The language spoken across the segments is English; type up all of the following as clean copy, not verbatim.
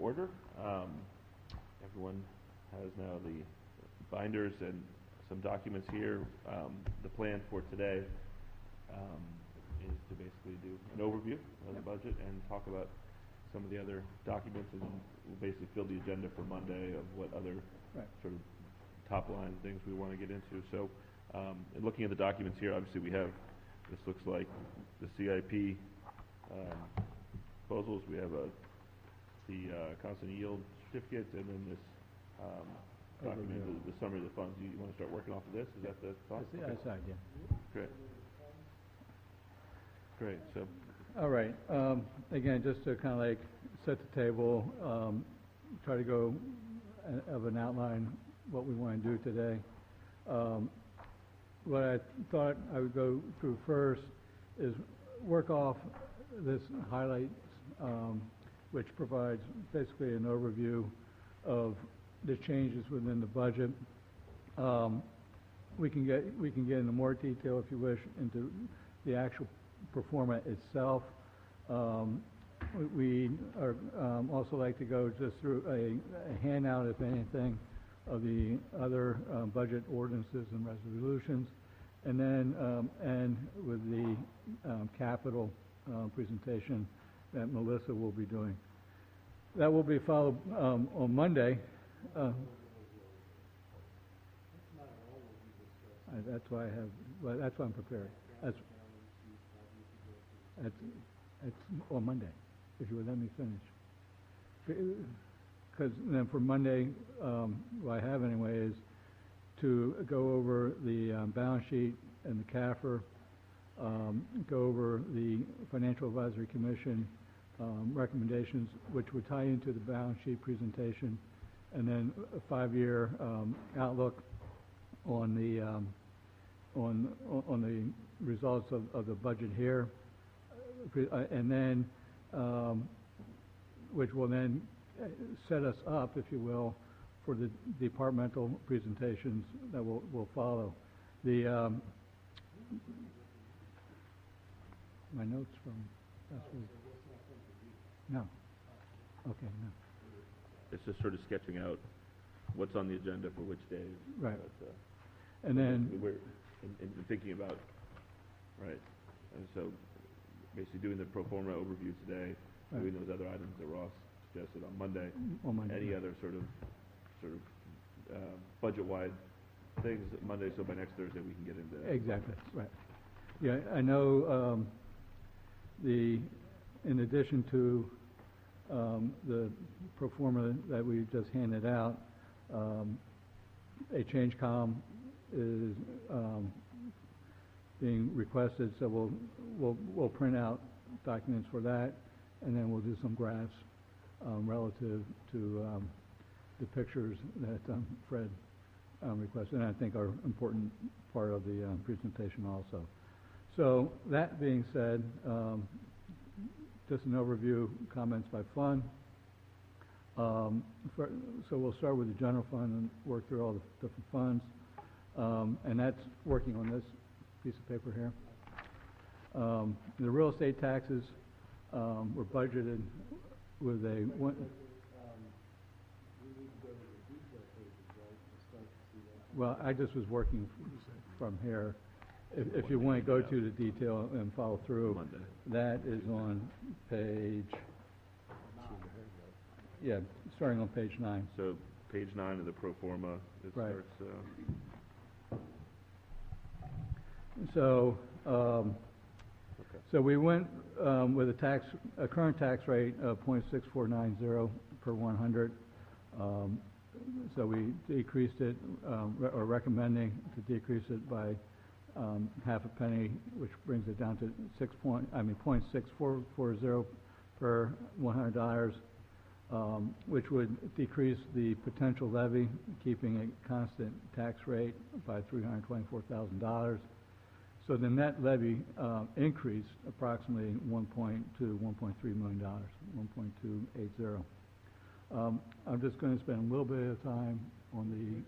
order. Everyone has now the binders and some documents here. The plan for today is to basically do an overview of the budget and talk about some of the other documents, and we'll basically fill the agenda for Monday of what other sort of top line things we want to get into. So looking at the documents here, obviously we have, this looks like the CIP proposals. We have the constant yield certificate, and then this document, the summary of the funds. You want to start working off of this? Is that the thought? That's the idea. Great. Great. So. All right. Again, just to kind of like set the table, try to go of an outline what we want to do today. What I thought I would go through first is work off this highlights, which provides basically an overview of the changes within the budget. We can get into more detail, if you wish, into the actual pro forma itself. We are also like to go just through a handout, if anything, of the other budget ordinances and resolutions, and then end with the capital presentation that Melissa will be doing. That will be followed on Monday. That's why I have. Well, that's why I'm prepared. That's on Monday, if you would let me finish. Because then for Monday, what I have anyway is to go over the balance sheet and the CAFR, go over the Financial Advisory Commission recommendations, which would tie into the balance sheet presentation, and then a 5-year outlook on the results of the budget here, and then which will then set us up, if you will, for the departmental presentations that will follow. The my notes from last week. No. Okay, no. It's just sort of sketching out what's on the agenda for which days. Right. But, and then we're in thinking about, right, and so basically doing the pro forma overview today, doing those other items that Ross suggested on Monday. Any other sort of budget-wide things Monday, so by next Thursday we can get into that. Exactly, right. Yeah, I know in addition to the pro forma that we just handed out, a change column is being requested, so we'll print out documents for that, and then we'll do some graphs relative to the pictures that Fred requested, and I think are important part of the presentation also. So that being said, just an overview, comments by fund. So we'll start with the general fund and work through all the different funds, and that's working on this piece of paper here. The real estate taxes were budgeted with a one. Well, I just was working from here. If you want to go to the detail and follow through, that is on page. Yeah, starting on page 9. So page 9 of the pro forma. It starts. So, so we went with a current tax rate of 0.6490 per 100. So we decreased it, or recommending to decrease it by half a penny, which brings it down to 0.6440 per $100, which would decrease the potential levy, keeping a constant tax rate by $324,000. So the net levy increased approximately $1.2 million, 1.280. I'm just going to spend a little bit of time on the.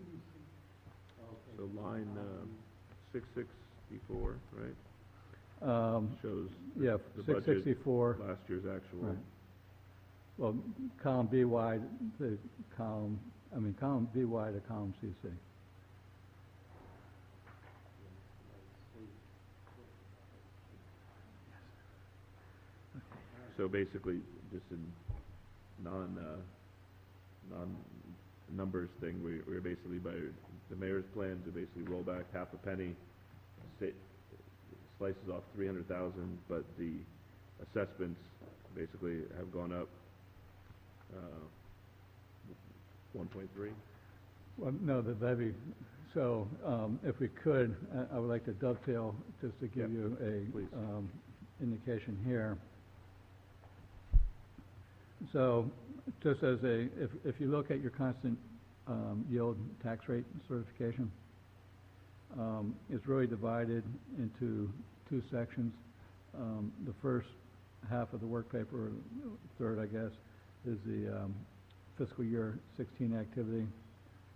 So line 664, right? Shows Yeah, the 664. Budget, last year's actual. Right. well, column BY to column, column BY to column CC. So basically, just in non-numbers thing, we're basically, by the mayor's plan to basically roll back half a penny, slices off 300,000, but the assessments basically have gone up 1.3. Well, no, the levy, so if we could, I would like to dovetail, just to give you please. a indication here. So just as if you look at your constant yield tax rate certification, it's really divided into two sections. The first half of the work paper, third, I guess, is the fiscal year 16 activity,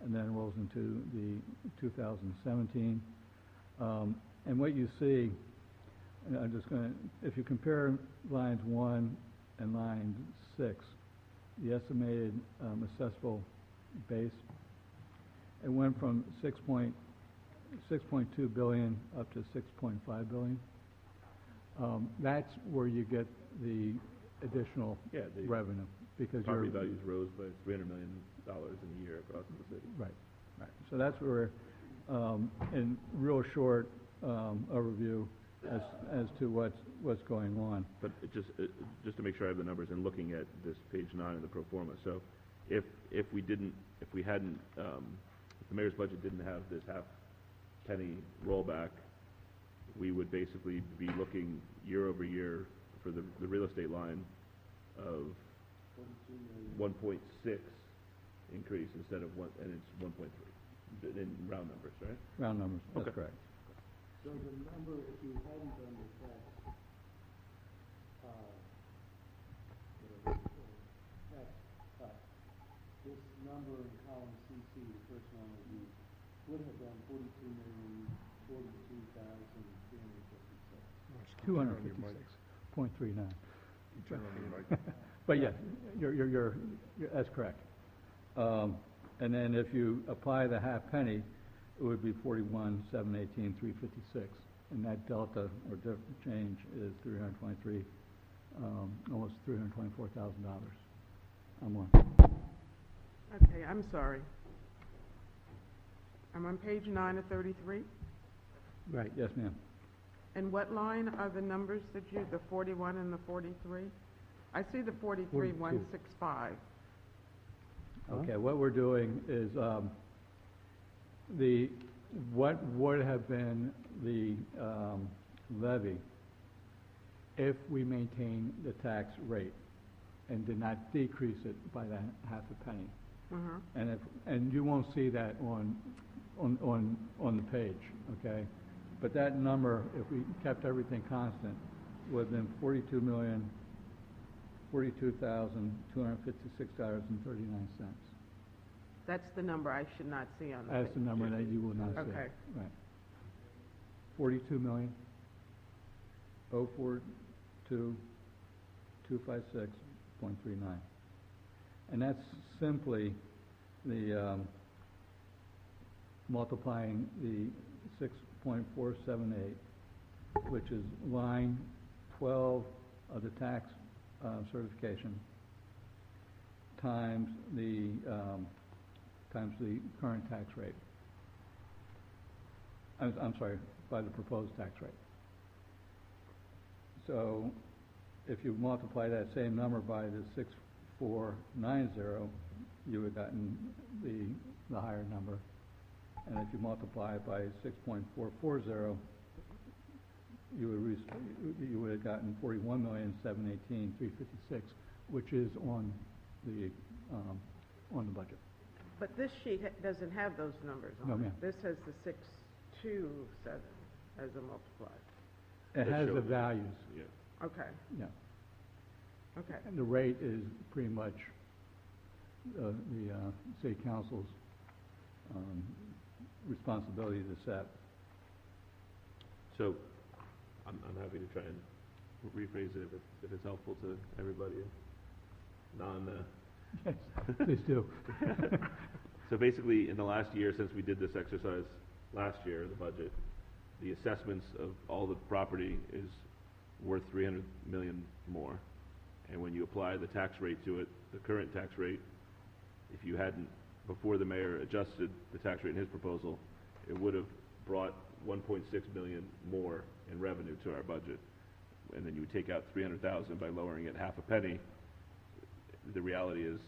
and then rolls into the 2017. And what you see, and I'm just going to, if you compare lines 1 and line 6, the estimated assessable base, it went from 6.2 billion up to 6.5 billion. That's where you get the additional The revenue, because property values rose by $300 million in a year across the city. Right. So that's where, in real short overview, as to what's going on. But just to make sure I have the numbers, and looking at this page 9 of the pro forma, so if the mayor's budget didn't have this half penny rollback, we would basically be looking year over year for the real estate line of 1.6 increase instead of 1, and it's 1.3 in round numbers, right? Round numbers, that's Okay. correct. So the number, if you hadn't done the tax, tax cut, this number in column CC, the first one would have been 256.39. You turn on your mic. But yeah, you're that's correct. And then if you apply the half penny, it would be 41,718,356, and that delta or change is 323, almost $324,000. I'm on. Okay, I'm sorry. I'm on page 9 of 33. Right. Yes, ma'am. And what line are the numbers that the 41 and the 43? I see the 43,165. Okay. What we're doing is what would have been the levy if we maintain the tax rate and did not decrease it by that half a penny. And you won't see that on the page, okay? But that number, if we kept everything constant, would have been $42,256.39. That's the number I should not see on the That's page. the number that you will not see. Okay. Right. 42,042,256.39. And that's simply the multiplying the 6.478, which is line 12 of the tax certification, times the current tax rate. I'm sorry, by the proposed tax rate. So if you multiply that same number by the 6,490, you would have gotten the higher number. And if you multiply it by 6.440, you would have gotten 41,718,356, which is on the budget. But this sheet doesn't have those numbers on No, it. ma'am. This has the 627 as a multiplier. It has the values. Yeah. Okay, Yeah. okay. And the rate is pretty much the city council's responsibility to set. So I'm happy to try and rephrase it if it's helpful to everybody. Yes, please do. So basically, in the last year, since we did this exercise last year, the budget, the assessments of all the property is worth 300 million more. And when you apply the tax rate to it, the current tax rate, if you hadn't, before the mayor adjusted the tax rate in his proposal, it would have brought 1.6 million more in revenue to our budget. And then you would take out 300,000 by lowering it half a penny. The reality is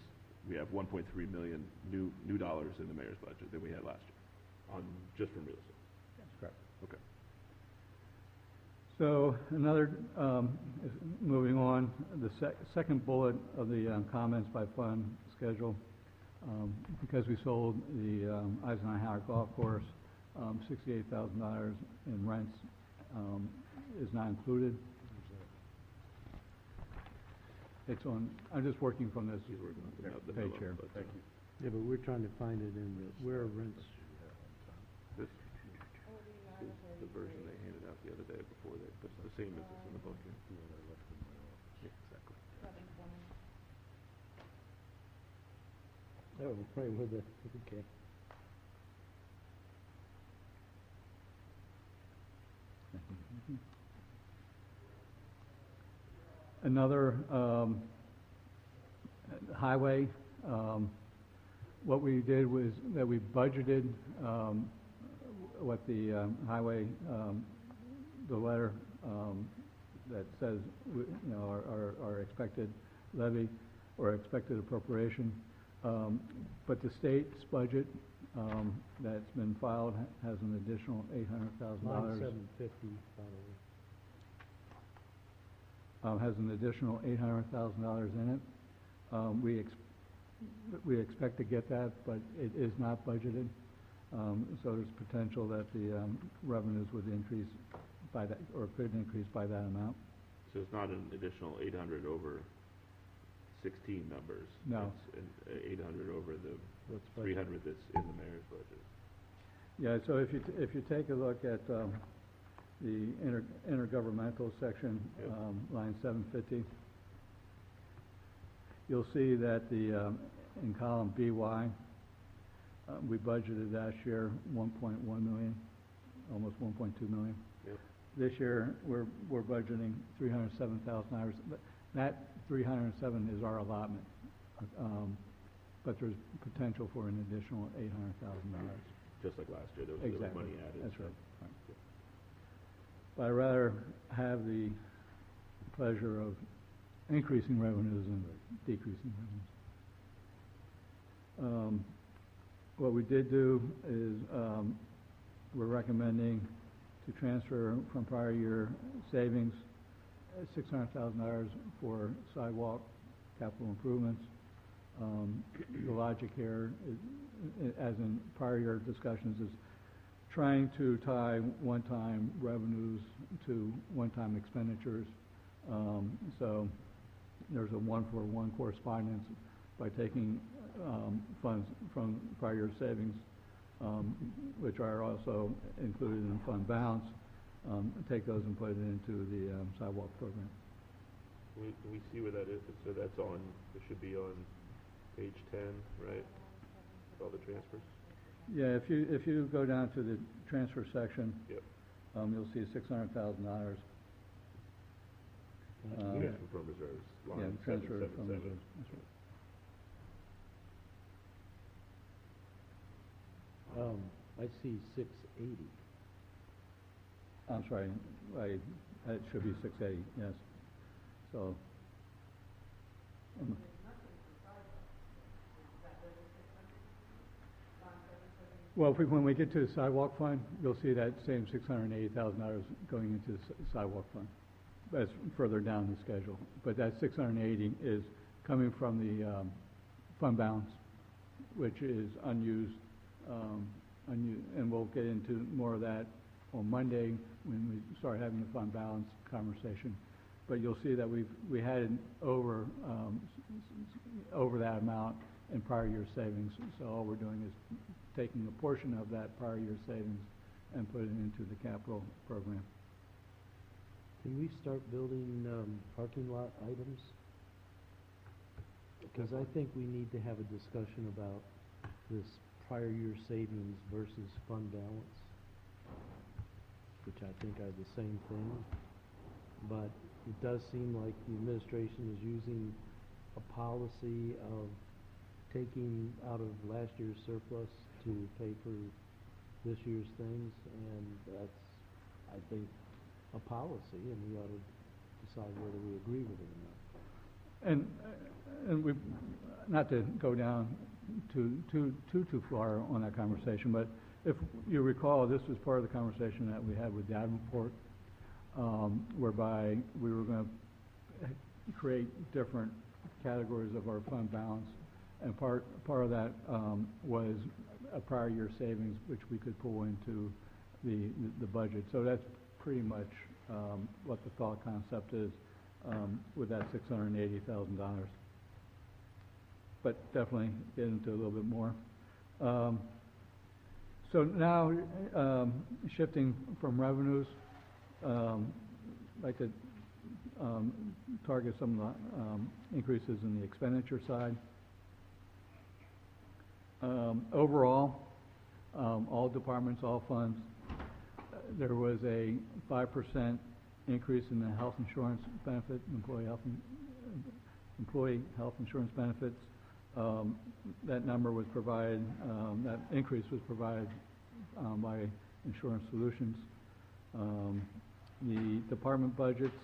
we have 1.3 million new dollars in the mayor's budget than we had last year, on just from real estate. That's correct. Okay. So another, moving on, the second bullet of the comments by fund schedule, because we sold the Eisenhower Golf Course, $68,000 in rents is not included. It's on, I'm just working from this He's working on the page memo, here. but, Thank you. Yeah, but we're trying to find it in, where are rents? This is the version they handed out the other day before they, it's the same as this in the book here. Yeah, exactly. Oh, right, with the, okay. Another highway, what we did was that we budgeted what the highway, the letter that says, you know, our expected levy or expected appropriation. But the state's budget that's been filed has an additional $800,000. Line 750, by the way. Has an additional $800,000 in it. We expect to get that, but it is not budgeted. So there's potential that the revenues would increase by that, or could increase by that amount. So it's not an additional 800 over 16 numbers. No. It's an 800 over the What's budget? 300 that's in the mayor's budget. Yeah, so if you take a look at the intergovernmental section, Yep. line 750, you'll see that the in column BY, we budgeted last year 1.1 million, almost 1.2 million. Yep. This year, we're budgeting $307,000. That 307 is our allotment, but there's potential for an additional $800,000. Just like last year, there was Exactly. money added. That's so- right. But I'd rather have the pleasure of increasing revenues than decreasing revenues. What we did do is, we're recommending to transfer from prior year savings $600,000 for sidewalk capital improvements. The logic here, as in prior year discussions, is trying to tie one-time revenues to one-time expenditures. So there's a one-for-one correspondence by taking funds from prior year savings, which are also included in fund balance, take those and put it into the sidewalk program. Do we see where that is? So that's on, it should be on page 10, right? All the transfers? Yeah, if you go down to the transfer section, Yep. you'll see $600,000. Transfer from reserves, Yeah, line transfer from 777. reserves. That's right. I see 680. I'm sorry, it should be 680, yes. So, well, when we get to the sidewalk fund, you'll see that same $680,000 going into the sidewalk fund. That's further down the schedule. But that 680 is coming from the fund balance, which is unused, and we'll get into more of that on Monday when we start having the fund balance conversation. But you'll see that we had an over that amount in prior year savings. So all we're doing is taking a portion of that prior year savings and putting it into the capital program. Can we start building parking lot items? Because I think we need to have a discussion about this prior year savings versus fund balance, which I think are the same thing. But it does seem like the administration is using a policy of taking out of last year's surplus to pay for this year's things, and that's, I think, a policy, and we ought to decide whether we agree with it or not. And we, not to go down too far on that conversation, but if you recall, this was part of the conversation that we had with Davenport, whereby we were going to create different categories of our fund balance, and part of that was a prior year savings, which we could pull into the budget. So that's pretty much what the thought concept is with that $680,000. But definitely get into a little bit more. So now, shifting from revenues, I'd like to target some of the increases in the expenditure side. Overall, all departments, all funds, there was a 5% increase in the health insurance benefit, employee health insurance benefits. That number was provided, that increase was provided by Insurance Solutions. The department budgets,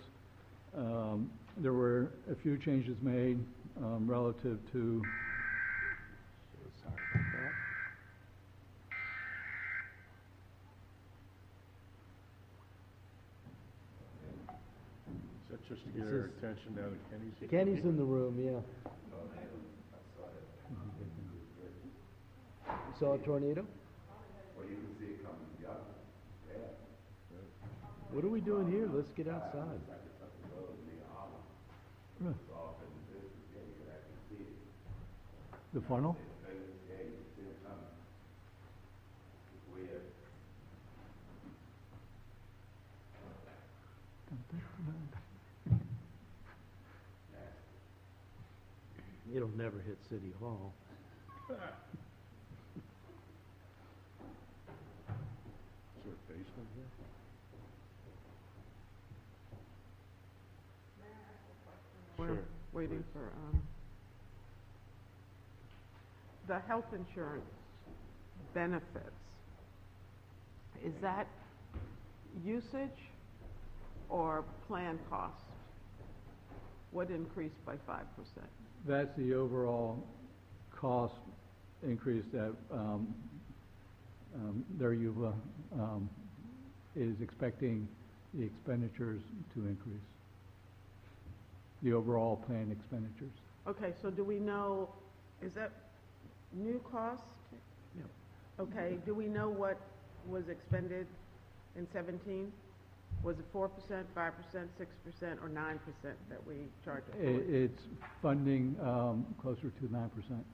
there were a few changes made relative to Sorry about that. Is that just to get This our is- attention down to Kenny's? Kenny's in the room, yeah. You saw a tornado? What are we doing here? Let's get outside. the funnel. It'll never hit City Hall. Is there a basement here? We're Sure. waiting for, the health insurance benefits. Is that usage or plan cost? What increased by 5%? That's the overall cost increase that Darula is expecting the expenditures to increase. The overall planned expenditures. Okay, so do we know, is that new cost? Yep. Okay, do we know what was expended in 17? Was it 4%, 5%, 6%, or 9% that we charge employees? It's funding closer to 9%.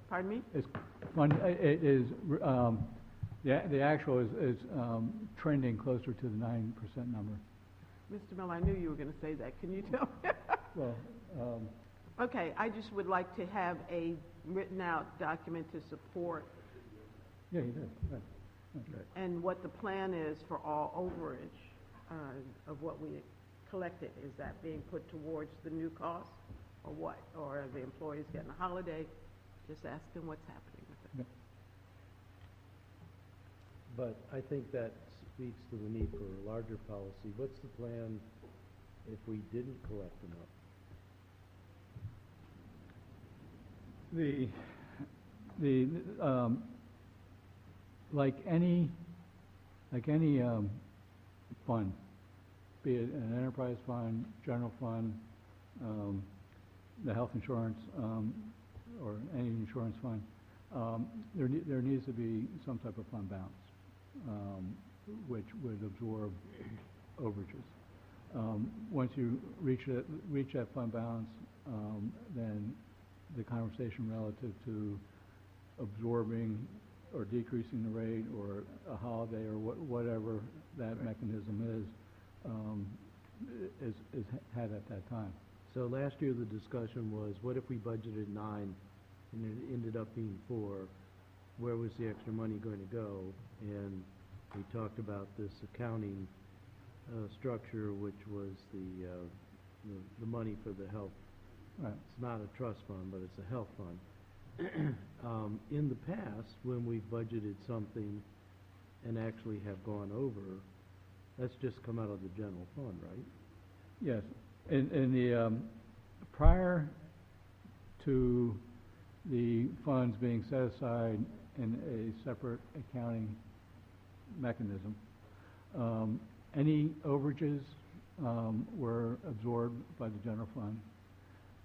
Pardon me? It's it is, the actual is trending closer to the 9% number. Mr. Miller, I knew you were going to say that. Can you tell me? Well, Okay, I just would like to have a written-out document to support yeah, he did, right. and what the plan is for all overage of what we collected. Is that being put towards the new cost, or what? Or are the employees getting a holiday? Just asking what's happening with it. But I think that speaks to the need for a larger policy. What's the plan if we didn't collect enough? Like any fund, be it an enterprise fund, general fund, the health insurance, or any insurance fund, there needs to be some type of fund balance, which would absorb overages. Once you reach that fund balance, then the conversation relative to absorbing or decreasing the rate or a holiday or whatever that mechanism is had at that time. So last year, the discussion was, what if we budgeted 9 and it ended up being 4? Where was the extra money going to go? And we talked about this accounting structure, which was the money for the health. Right. It's not a trust fund, but it's a health fund. In the past, when we budgeted something and actually have gone over, that's just come out of the general fund, right? Yes. In the, prior to the funds being set aside in a separate accounting mechanism, any overages were absorbed by the general fund,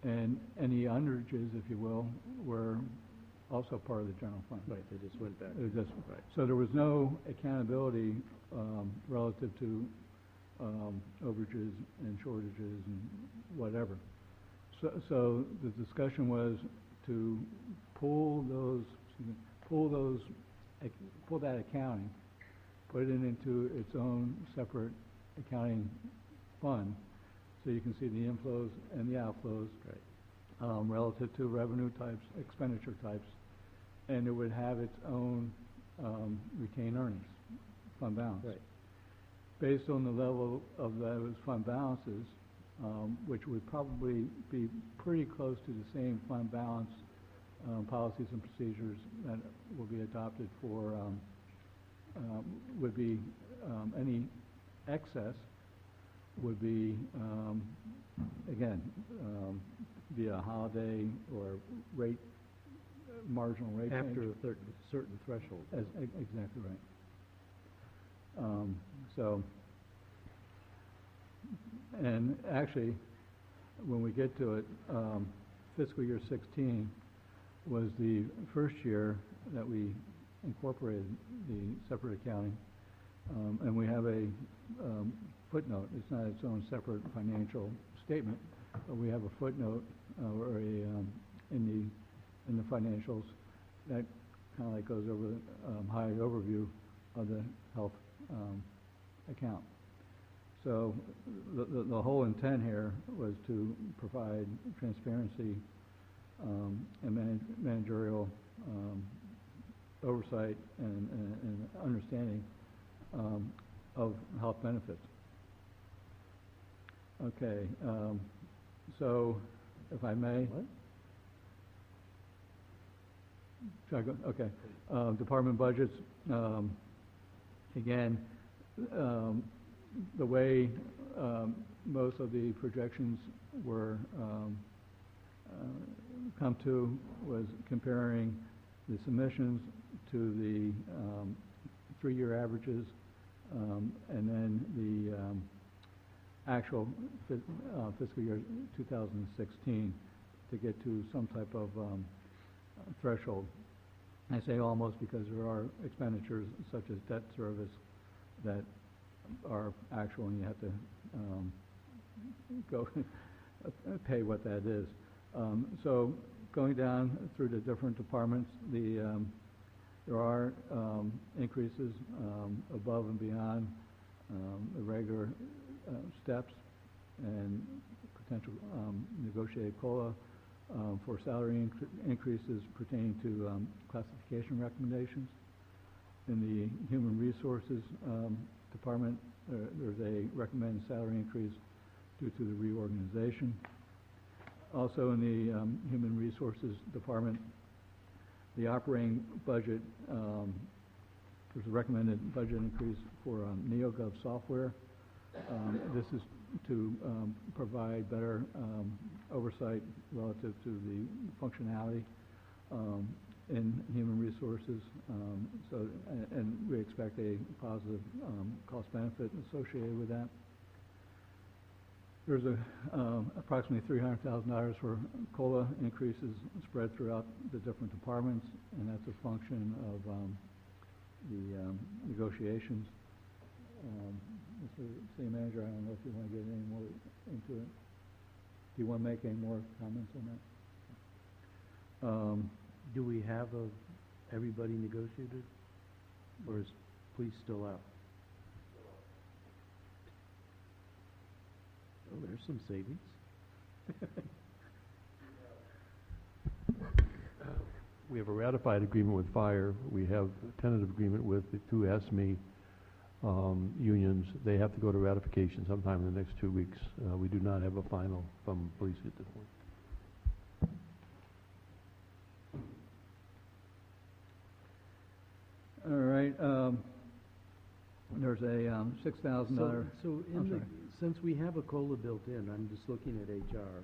and any underages, if you will, were also part of the general fund. Right, they just went back. It was just, Right. so there was no accountability relative to overages and shortages and whatever. So the discussion was to pull that accounting, put it into its own separate accounting fund, so you can see the inflows and the outflows relative to revenue types, expenditure types, and it would have its own retained earnings, fund balance. Right. Based on the level of those fund balances, which would probably be pretty close to the same fund balance policies and procedures that will be adopted for, would be any excess would be, again, via holiday or rate, marginal rate change. After a certain threshold. Exactly right. So, and actually, when we get to it, fiscal year 16 was the first year that we incorporated the separate accounting, and we have a footnote. It's not its own separate financial statement, but we have a footnote or in the financials that kind of like goes over the high overview of the health account. So the whole intent here was to provide transparency and managerial oversight and understanding of health benefits. Okay, so if I may. What? Should I go? Okay. Department budgets, again, the way most of the projections were come to was comparing the submissions to the 3-year averages, and then the actual fiscal year 2016 to get to some type of threshold. I say almost because there are expenditures such as debt service that are actual, and you have to go pay what that is. So going down through the different departments, there are increases above and beyond the regular steps and potential negotiated COLA for salary increases pertaining to classification recommendations. In the Human Resources Department, there's a recommended salary increase due to the reorganization. Also in the Human Resources Department, the operating budget, there's a recommended budget increase for NeoGov software. This is to provide better oversight relative to the functionality in human resources. And we expect a positive cost benefit associated with that. There's approximately $300,000 for COLA increases spread throughout the different departments, and that's a function of the negotiations. Mr. City Manager, I don't know if you want to get any more into it. Do you want to make any more comments on that? Do we have everybody negotiated? Or is police still out? Oh, there's some savings. We have a ratified agreement with fire. We have a tentative agreement with the two ASME unions. They have to go to ratification sometime in the next 2 weeks. We do not have a final from police at this point. All right, there's a $6,000. So I'm in the, sorry. since we have a COLA built in, I'm just looking at HR,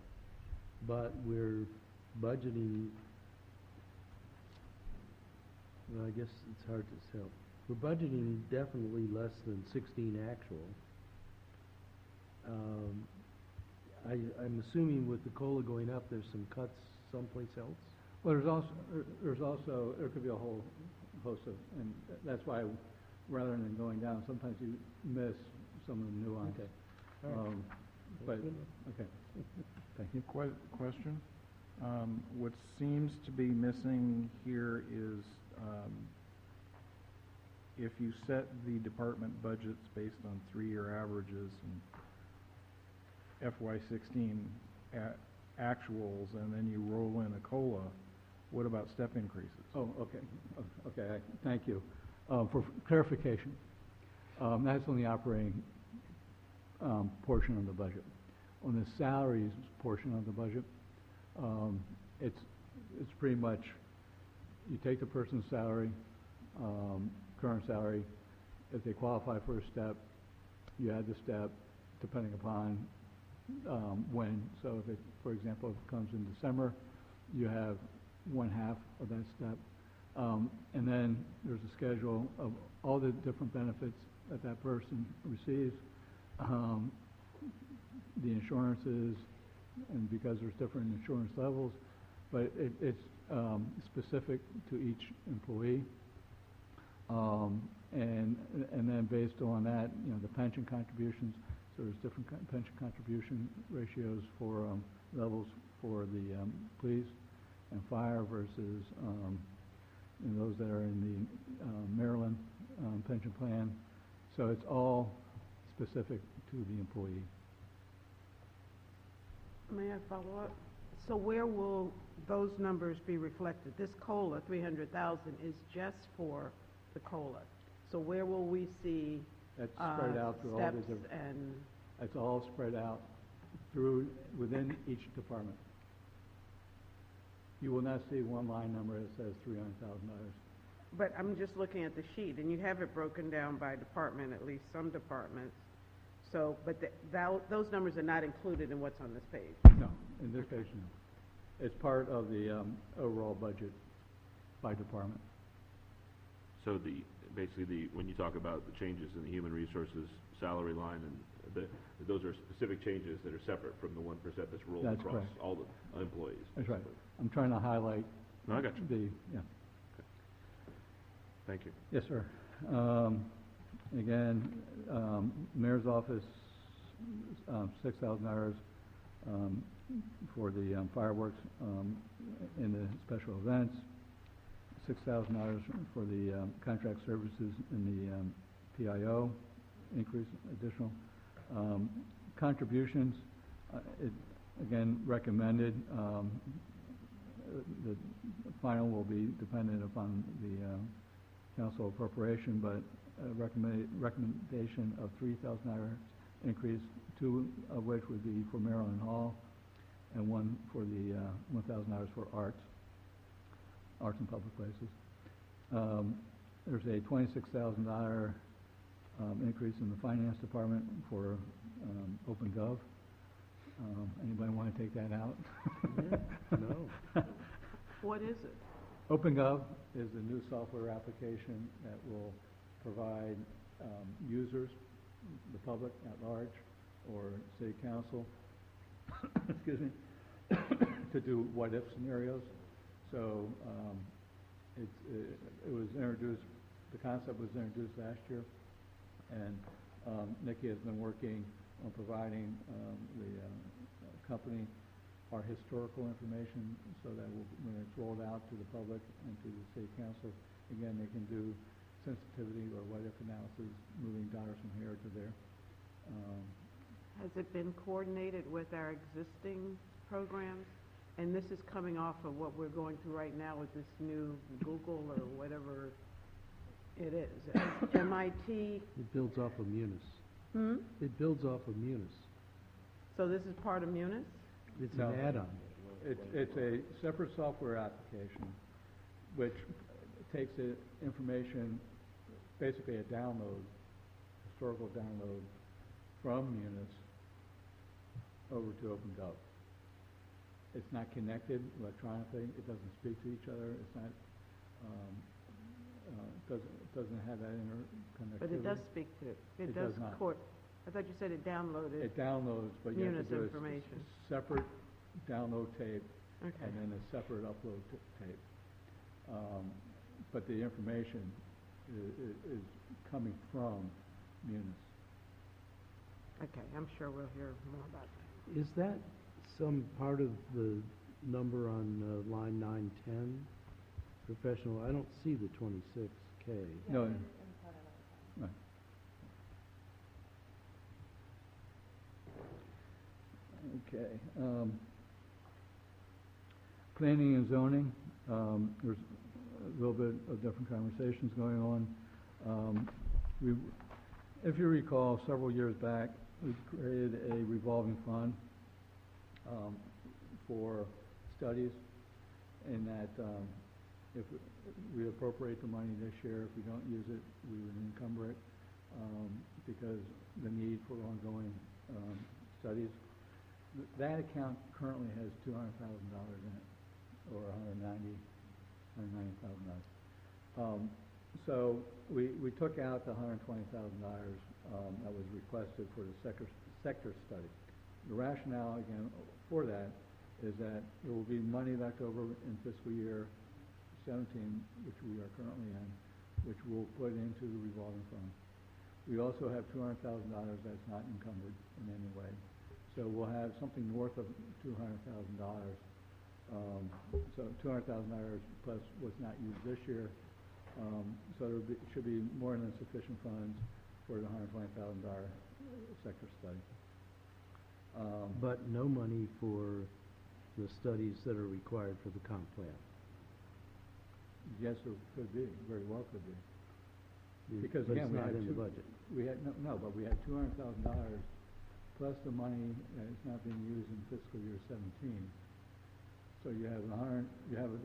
but we're budgeting, well, I guess it's hard to tell. We're budgeting definitely less than 16 actual. I'm assuming with the COLA going up, there's some cuts someplace else? Well, there could be a whole host of, and that's why, rather than going down, sometimes you miss some of the nuance. Okay. All right. But, Good. okay, thank you. Question. What seems to be missing here is, if you set the department budgets based on 3-year averages and FY16 actuals, and then you roll in a COLA, what about step increases? Oh, okay, okay, thank you. For clarification, that's on the operating portion of the budget. On the salaries portion of the budget, it's pretty much, you take the person's salary, current salary, if they qualify for a step, you add the step, depending upon when. So if it, for example, if it comes in December, you have 1/2 of that step. And then there's a schedule of all the different benefits that that person receives, the insurances, and because there's different insurance levels, but it's specific to each employee. And then based on that, you know, the pension contributions, so there's different pension contribution ratios for levels for the police and fire versus those that are in the Maryland pension plan. So it's all specific to the employee. May I follow up? So where will those numbers be reflected? This COLA, 300,000, is just for the COLA. So where will we see That's spread out through all the steps different, and, it's all spread out through, within each department. You will not see one line number that says $300,000. but I'm just looking at the sheet, and you have it broken down by department, at least some departments. So, but those numbers are not included in what's on this page. No, in this case, no. It's part of the overall budget by department. So basically when you talk about the changes in the human resources salary line, and those are specific changes that are separate from the 1% that's rolled That's across correct. all the employees. That's right. basically. I'm trying to highlight No, I got you. yeah. Thank you. Yes, sir. Again, mayor's office, $6,000 for the fireworks in the special events, $6,000 for the contract services in the PIO, increase additional. Contributions, again, recommended. The final will be dependent upon the council appropriation, but recommendation of $3,000 increase, 2 of which would be for Maryland Hall, and 1 for the $1,000 for arts and public places. There's a $26,000 increase in the finance department for OpenGov. Anybody want to take that out? No. What is it? OpenGov is the new software application that will provide users, the public at large, or city council, excuse me, to do what-if scenarios. So it was introduced, the concept was introduced last year, and Nikki has been working on providing the company our historical information so that when it's rolled out to the public and to the city council, again, they can do sensitivity or what-if analysis, moving dollars from here to there. Has it been coordinated with our existing programs, and this is coming off of what we're going through right now with this new Google or whatever it is. MIT, It builds off of Munis. hmm? It builds off of Munis. So this is part of Munis? It's No. an add-on. It's a separate software application which takes the information, basically a download, historical download from Munis over to OpenGov. It's not connected electronically, it doesn't speak to each other, it's not, doesn't have that interconnectivity. But it does speak to, It does not. court. I thought you said it downloaded. It downloads, but you have Munis to do a information. separate download tape Okay. and then a separate upload tape. But the information is coming from Munis. Okay, I'm sure we'll hear more about that. Is that some part of the number on line 910? Professional, I don't see the 26K. No. Right. Okay. Planning and zoning, there's a little bit of different conversations going on. If you recall, several years back, we created a revolving fund for studies, in that if we appropriate the money this year, if we don't use it, we would encumber it, because the need for ongoing studies. That account currently has $200,000 in it, or $190,000. So we took out the $120,000 that was requested for the sector study. The rationale, again, for that is that there will be money left over in fiscal year 17, which we are currently in, which we'll put into the revolving fund. We also have $200,000 that's not encumbered in any way. So we'll have something north of $200,000. So $200,000 plus what's not used this year. So there should be more than sufficient funds for the $120,000 sector study. But no money for the studies that are required for the comp plan. Yes, there could be, very well could be. Because But again, it's we not had in the two- budget. We had, no, but we had $200,000 plus the money that is not being used in fiscal year 17. So you have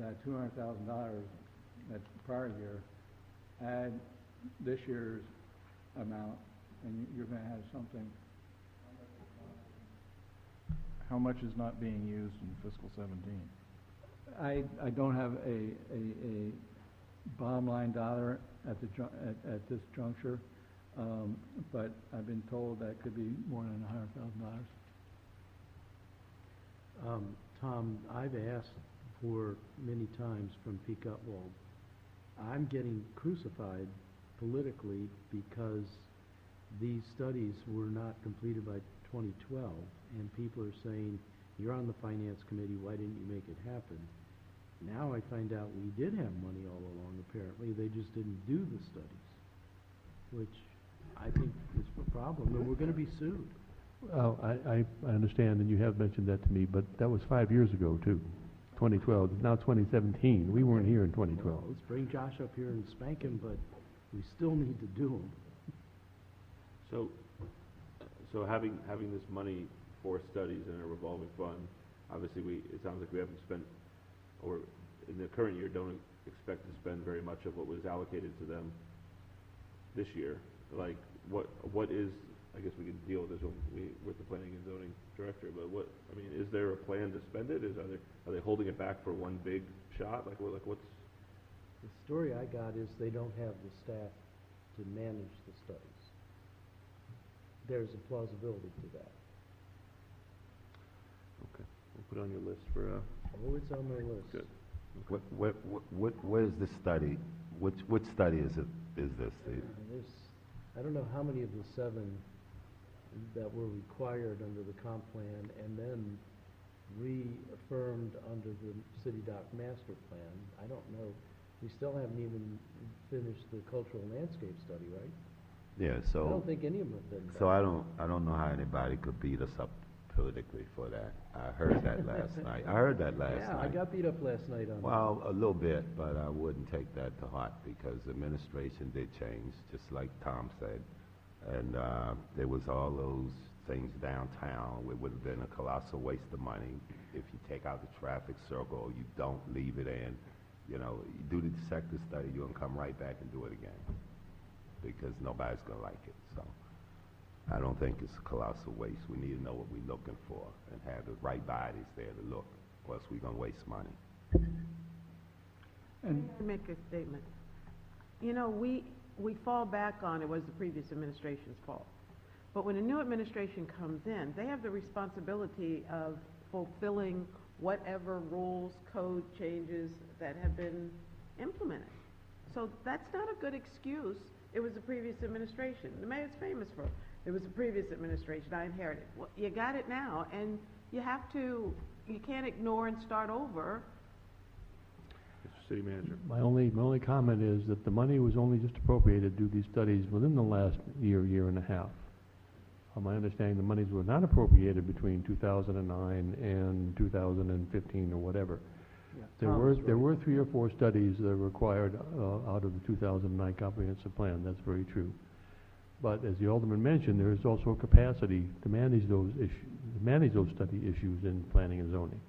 that $200,000 that's the prior year, add this year's amount, and you're gonna have something. How much is not being used in fiscal 17? I don't have a bottom line dollar at at this juncture, but I've been told that could be more than $100,000. Tom, I've asked for many times from Pete Gutwald, I'm getting crucified politically because these studies were not completed by 2012, and people are saying, you're on the finance committee, why didn't you make it happen? Now I find out we did have money all along, apparently, they just didn't do the studies, which I think is a problem, and we're gonna be sued. Well, I understand, and you have mentioned that to me, but that was 5 years ago, too, 2012. It's now 2017. We weren't here in 2012. Let's bring Josh up here and spank him, but we still need to do them. So having this money for studies in a revolving fund, obviously it sounds like we haven't spent, or in the current year, don't expect to spend very much of what was allocated to them this year. Like, what is, I guess we can deal with this with the planning and zoning director, but is there a plan to spend it? Are they holding it back for one big shot? What's? The story I got is they don't have the staff to manage the studies. There's a plausibility to that. Okay, we'll put it on your list for, Oh, it's on my list. Good. What is this study? Which study is this? There's, I don't know how many of the 7 that were required under the comp plan and then reaffirmed under the city dock master plan. I don't know. We still haven't even finished the cultural landscape study, right? Yeah, I so, don't think any of them have been done. so I don't know how anybody could beat us up politically for that. I heard that last night. I heard that last Yeah, I night. got beat up last night on that. Well, a little bit, but I wouldn't take that to heart because the administration did change, just like Tom said. And there was all those things downtown. It would have been a colossal waste of money if you take out the traffic circle, you don't leave it in. You know, you do the sector study, you're gonna come right back and do it again because nobody's gonna like it. So I don't think it's a colossal waste. We need to know what we're looking for and have the right bodies there to look. Or else we're gonna waste money. And, To make a statement. You know, we fall back on it was the previous administration's fault. But when a new administration comes in, they have the responsibility of fulfilling whatever rules, code changes that have been implemented. So that's not a good excuse. It was the previous administration. The mayor's famous for, it was the previous administration, I inherited. Well, you got it now, and you can't ignore and start over. Mr. City Manager. My only comment is that the money was only just appropriated to do these studies within the last year and a half. My understanding, the monies were not appropriated between 2009 and 2015 or whatever. Yeah, There Tom were was right. 3 or 4 studies that are required out of the 2009 comprehensive plan. That's very true. But as the Alderman mentioned, there is also a capacity to manage those study issues in planning and zoning.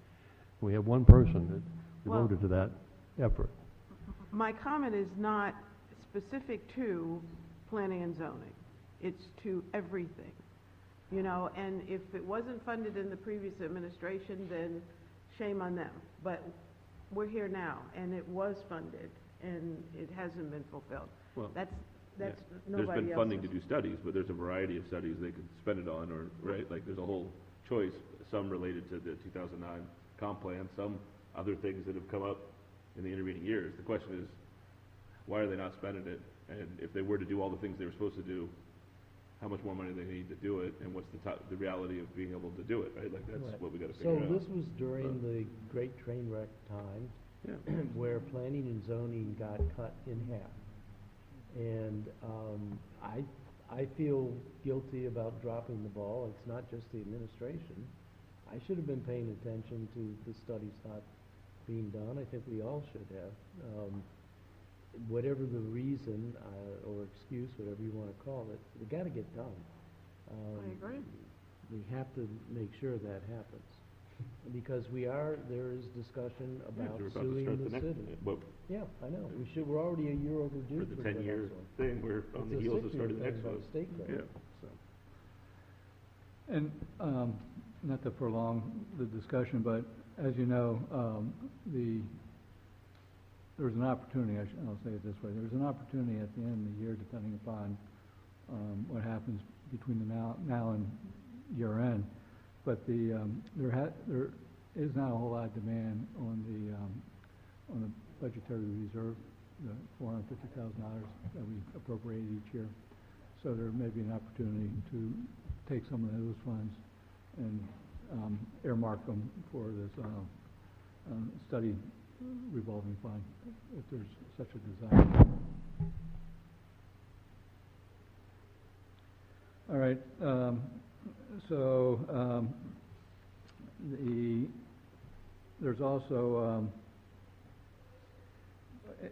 We have one person that devoted to that effort. My comment is not specific to planning and zoning. It's to everything. You know, and if it wasn't funded in the previous administration, then shame on them. But we're here now, and it was funded, and it hasn't been fulfilled. Well, That's there's nobody been else's. funding to do studies, but there's a variety of studies they could spend it on, or, right, like, there's a whole choice, some related to the 2009 comp plan, some other things that have come up in the intervening years. The question is, why are they not spending it? And if they were to do all the things they were supposed to do, how much more money they need to do it, and what's the reality of being able to do it, right? Like, that's Right. what we gotta figure So out. this was during the Great Train Wreck time, Yeah. where planning and zoning got cut in half. And I feel guilty about dropping the ball. It's not just the administration. I should have been paying attention to the studies not being done. I think we all should have. Whatever the reason or excuse, whatever you want to call it, they got to get done. I agree. We have to make sure that happens. Because there is discussion Yeah, about we're about to suing start the next- city. Well, Yeah, I know. We're already a year overdue for for the the 10-year next one. thing, we're on the It's a heels of 6-year starting the thing next about one. state code, Yeah. so. and not to prolong the discussion, but as you know, there's an opportunity, I'll say it this way, there's an opportunity at the end of the year, depending upon what happens between the now and year end. But there is not a whole lot of demand on the budgetary reserve, the $450,000 that we appropriate each year. So there may be an opportunity to take some of those funds and earmark them for this study revolving fund, if there's such a desire. All right, there's also,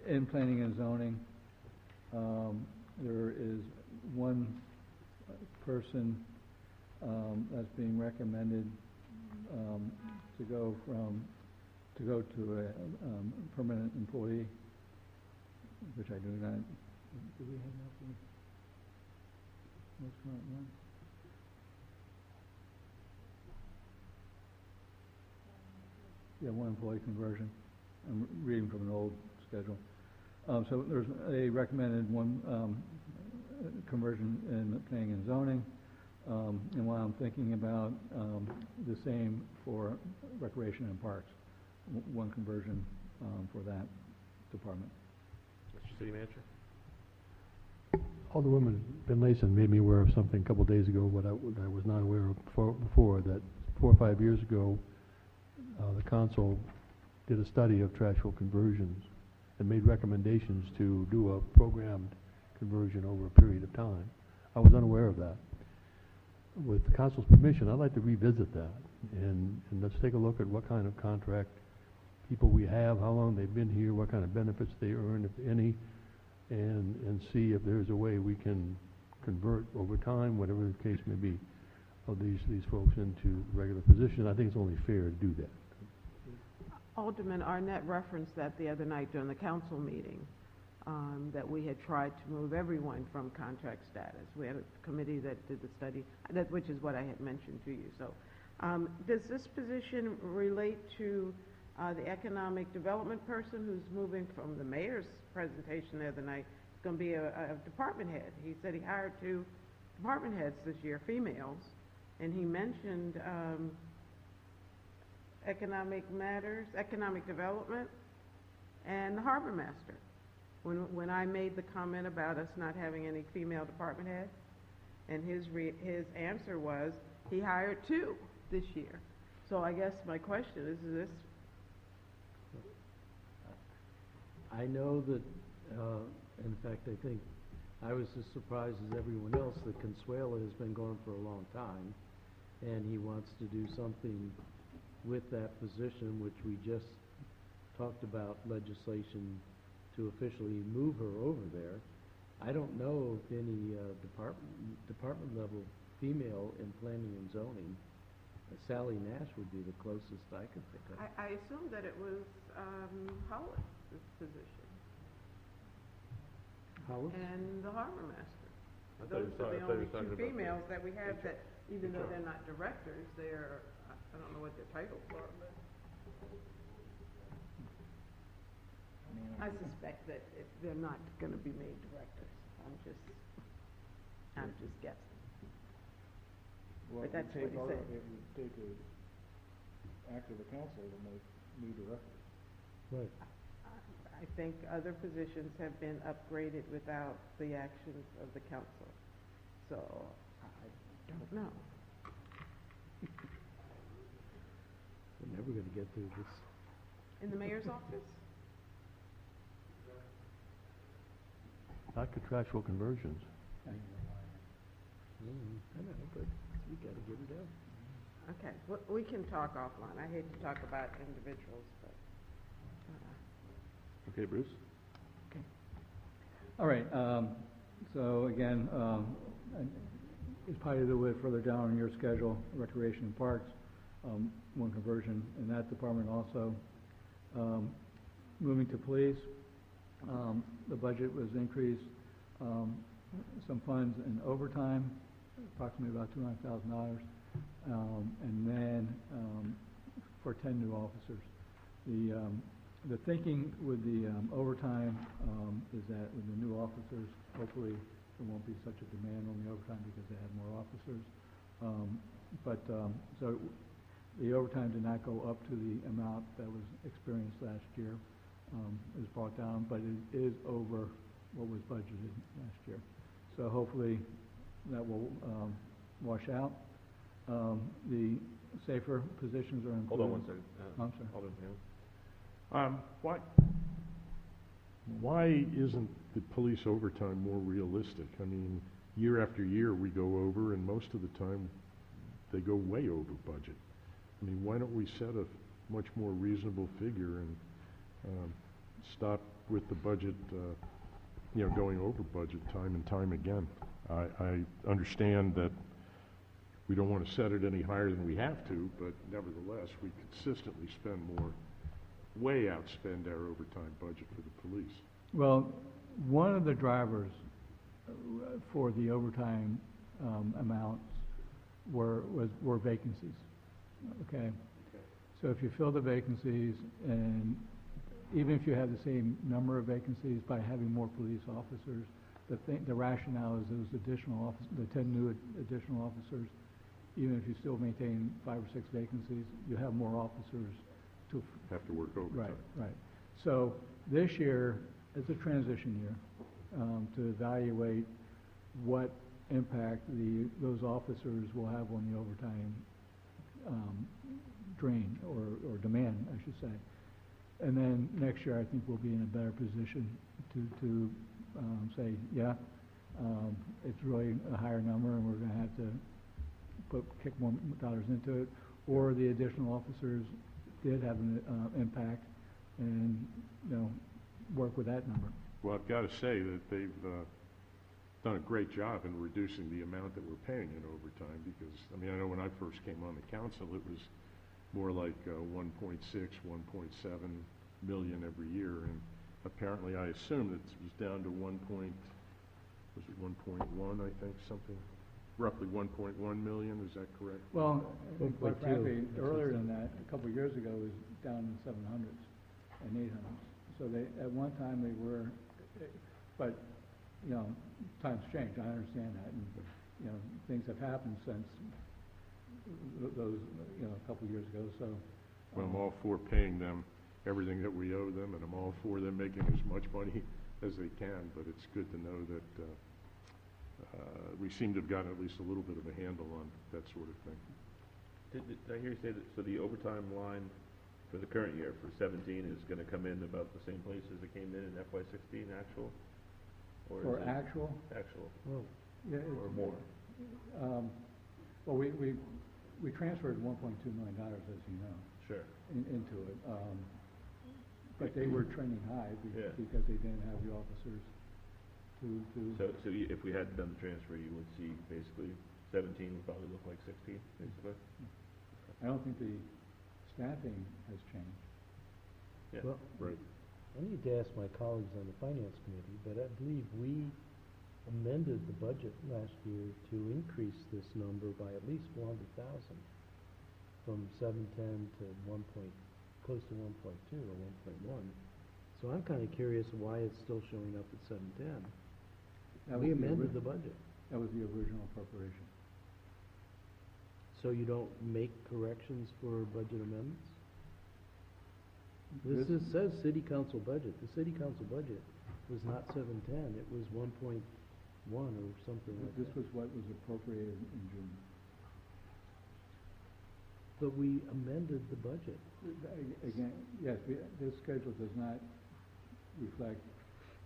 in planning and zoning, there is one person that's being recommended to go to a permanent employee, which I do not. Do we have that? Most current one? Yeah, one employee conversion. I'm reading from an old schedule. So there's a recommended one conversion in planning and zoning. And while I'm thinking about the same for recreation and parks, one conversion for that department. Mr. City Manager? Alderwoman Finlayson made me aware of something a couple of days ago, what I was not aware of before, that 4 or 5 years ago, the council did a study of trash-fuel conversions and made recommendations to do a programmed conversion over a period of time. I was unaware of that. with the council's permission, I'd like to revisit that, and let's take a look at what kind of contract people we have, how long they've been here, what kind of benefits they earn, if any, and see if there's a way we can convert over time, whatever the case may be, of these folks into regular positions. I think it's only fair to do that. Alderman Arnett referenced that the other night during the council meeting, that we had tried to move everyone from contract status. We had a committee that did the study, which is what I had mentioned to you. So, does this position relate to the economic development person who's moving from the mayor's presentation the other night? It's going to be a department head. He said he hired 2 department heads this year, females, and he mentioned economic matters, economic development, and the harbor master. When I made the comment about us not having any female department heads, and his answer was he hired 2 this year. So I guess my question is this? I know that, in fact, I think I was as surprised as everyone else that Consuela has been going for a long time, and he wants to do something with that position, which we just talked about legislation to officially move her over there. I don't know if any department level female in planning and zoning. Sally Nash would be the closest I could think of. I assumed that it was Hollis' position Hollis? and the harbor master. I thought Those you are the were only talking 2 about females that we have that, even though HR. they're not directors, they're, I don't know what their titles are, but I suspect that they're not going to be made directors. I'm just guessing. Well, But that's what he said. It would take a act of the council to make new directors. Right. I think other positions have been upgraded without the actions of the council. So, I don't know. We're never gonna get through this. In the mayor's office? Not contractual conversions. I know, but we gotta get it out. Okay, we can talk offline. I hate to talk about individuals, but, Okay, Bruce? All right, so again, it's probably a little bit further down on your schedule, Recreation and Parks, one conversion in that department also. Moving to police, the budget was increased, some funds in overtime, approximately about $200,000, and then for 10 new officers. The thinking with the overtime is that with the new officers, hopefully there won't be such a demand on the overtime because they have more officers. So the overtime did not go up to the amount that was experienced last year. It was brought down, but it is over what was budgeted last year. So hopefully that will wash out. The safer positions are included. Hold on one second. I'm sorry. Alderman Hale. Why isn't the police overtime more realistic? I mean, year after year, we go over, and most of the time, they go way over budget. I mean, why don't we set a much more reasonable figure and stop with the budget, going over budget time and time again? I understand that we don't want to set it any higher than we have to, but nevertheless, we consistently spend more, way outspend our overtime budget for the police. Well, one of the drivers for the overtime amounts were vacancies, okay? So if you fill the vacancies, and even if you have the same number of vacancies by having more police officers, the rationale is those additional the 10 new additional officers, even if you still maintain 5 or 6 vacancies, you have more officers to Have to work overtime. Right. So this year is a transition year to evaluate what impact those officers will have on the overtime drain or demand, I should say. And then next year, I think we'll be in a better position to say, yeah, it's really a higher number, and we're going to have to kick more dollars into it, or the additional officers did have an impact, and, you know, work with that number. Well, I've got to say that they've done a great job in reducing the amount that we're paying in overtime, because, I mean, I know when I first came on the council, it was more like 1.6, 1.7 million every year, and apparently I assumed it was down to 1.1, I think, something, roughly 1.1 million, is that correct? Well, and quite 1.2. frankly, earlier than that, a couple of years ago, it was down in the 700s and 800s. So they, at one time, they were, but, you know, times change, I understand that, and, you know, things have happened since those, you know, a couple of years ago, so. Well, I'm all for paying them everything that we owe them, and I'm all for them making as much money as they can, but it's good to know that we seem to have gotten at least a little bit of a handle on that sort of thing. Did I hear you say that, so the overtime line for the current year, for 17, is gonna come in about the same place as it came in FY 16 actual? Or is For it actual, actual, Well, yeah, or more? well, we transferred $1.2 million, as you know, Sure. into it. But they were trending high Yeah. because they didn't have the officers to. So if we hadn't done the transfer, you would see basically 17 would probably look like 16, basically? I don't think the staffing has changed. Yeah. well, Right. I need to ask my colleagues on the finance committee, but I believe we amended the budget last year to increase this number by at least 400,000, from 710 to close to 1.2 or 1.1. So I'm kind of curious why it's still showing up at 710. That We was the amended ori- the budget. That was the original appropriation. So you don't make corrections for budget amendments? This says city council budget. The city council budget was not 710, it was 1.1 or something like This that. was what was appropriated in June. But we amended the budget. Again, yes, this schedule does not reflect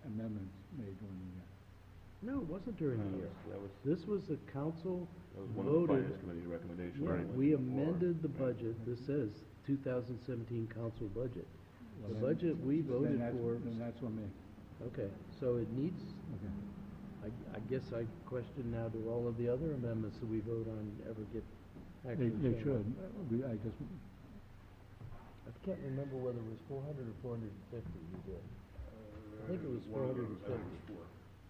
amendments made during the year. No, it wasn't during the year. That was This was the council one of the voted. finance committee's recommendations. Yeah, when it we went before. amended the budget. This says 2017 council budget. Well, The then- budget we voted for, Then that's on me. okay, so it needs, Okay. I guess I question now, do all of the other amendments that we vote on ever get actually They shown up? should. I just, I can't remember whether it was 400 or 450 you did. I think it was 450.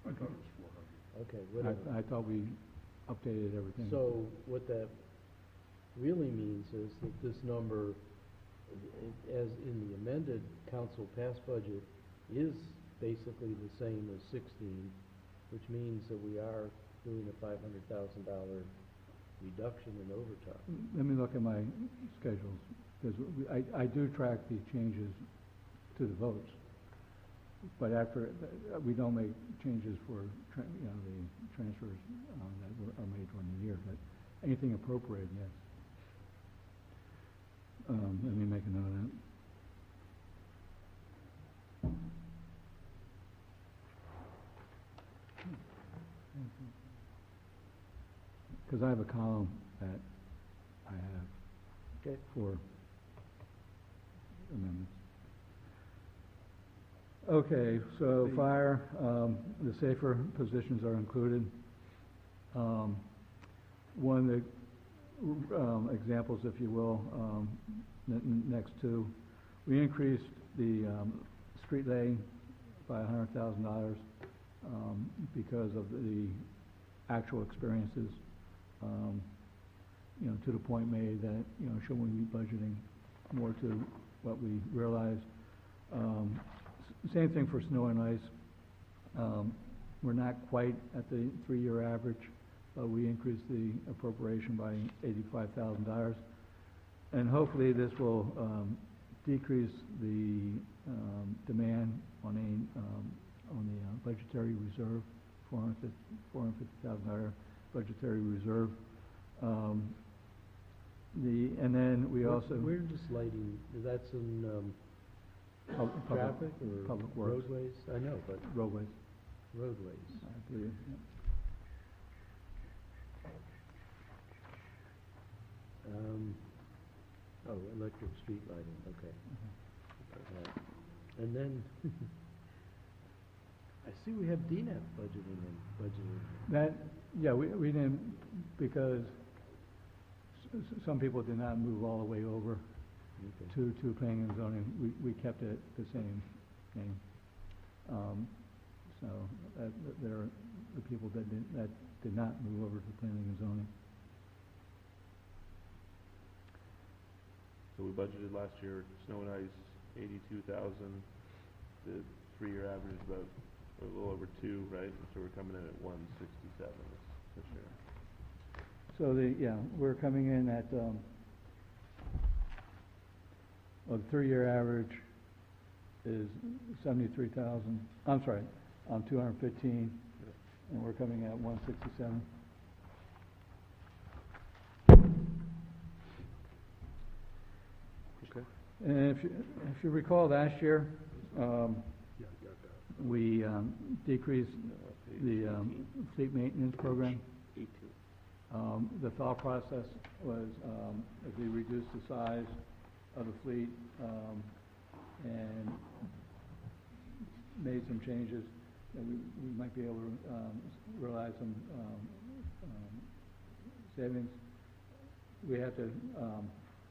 I thought it was 400. Okay, whatever. I thought we updated everything. So what that really means is that this number, as in the amended council passed budget, is basically the same as 16, which means that we are doing a $500,000 reduction in overtime. Let me look at my schedules, because I do track the changes to the votes. But after, we don't make changes for, the transfers that are made during the year, but anything appropriate, yes. Let me make a note of that. Because I have a column that I have Okay. for amendments. Okay, so fire, the safer positions are included. One of the examples, if you will, next to, we increased the street laying by $100,000 because of the actual experiences, to the point made that, should we be budgeting more to what we realized. Same thing for snow and ice. We're not quite at the 3-year average, but we increased the appropriation by $85,000. And hopefully this will decrease the demand on the budgetary reserve, $450,000 budgetary reserve. And then we also. Where's this lighting, that's in Public- traffic or Public Works. roadways? I know, but Roadways, roadways. I believe, yeah. Electric street lighting, okay. And then, I see we have DNAP budgeted. That, yeah, we didn't, because some people did not move all the way over Okay. to planning and zoning. We kept it the same thing. So, there are the people that did not move over to planning and zoning. So we budgeted last year, snow and ice, 82,000. The 3-year average is about a little over 2, right? So we're coming in at 167 this year. So we're coming in at, the 3-year average is 73,000, I'm sorry, 215, and we're coming at 167. Okay. And if you recall last year, we decreased the fleet maintenance program. The thought process was if we reduced the size of the fleet and made some changes, that we might be able to realize some savings. We have to,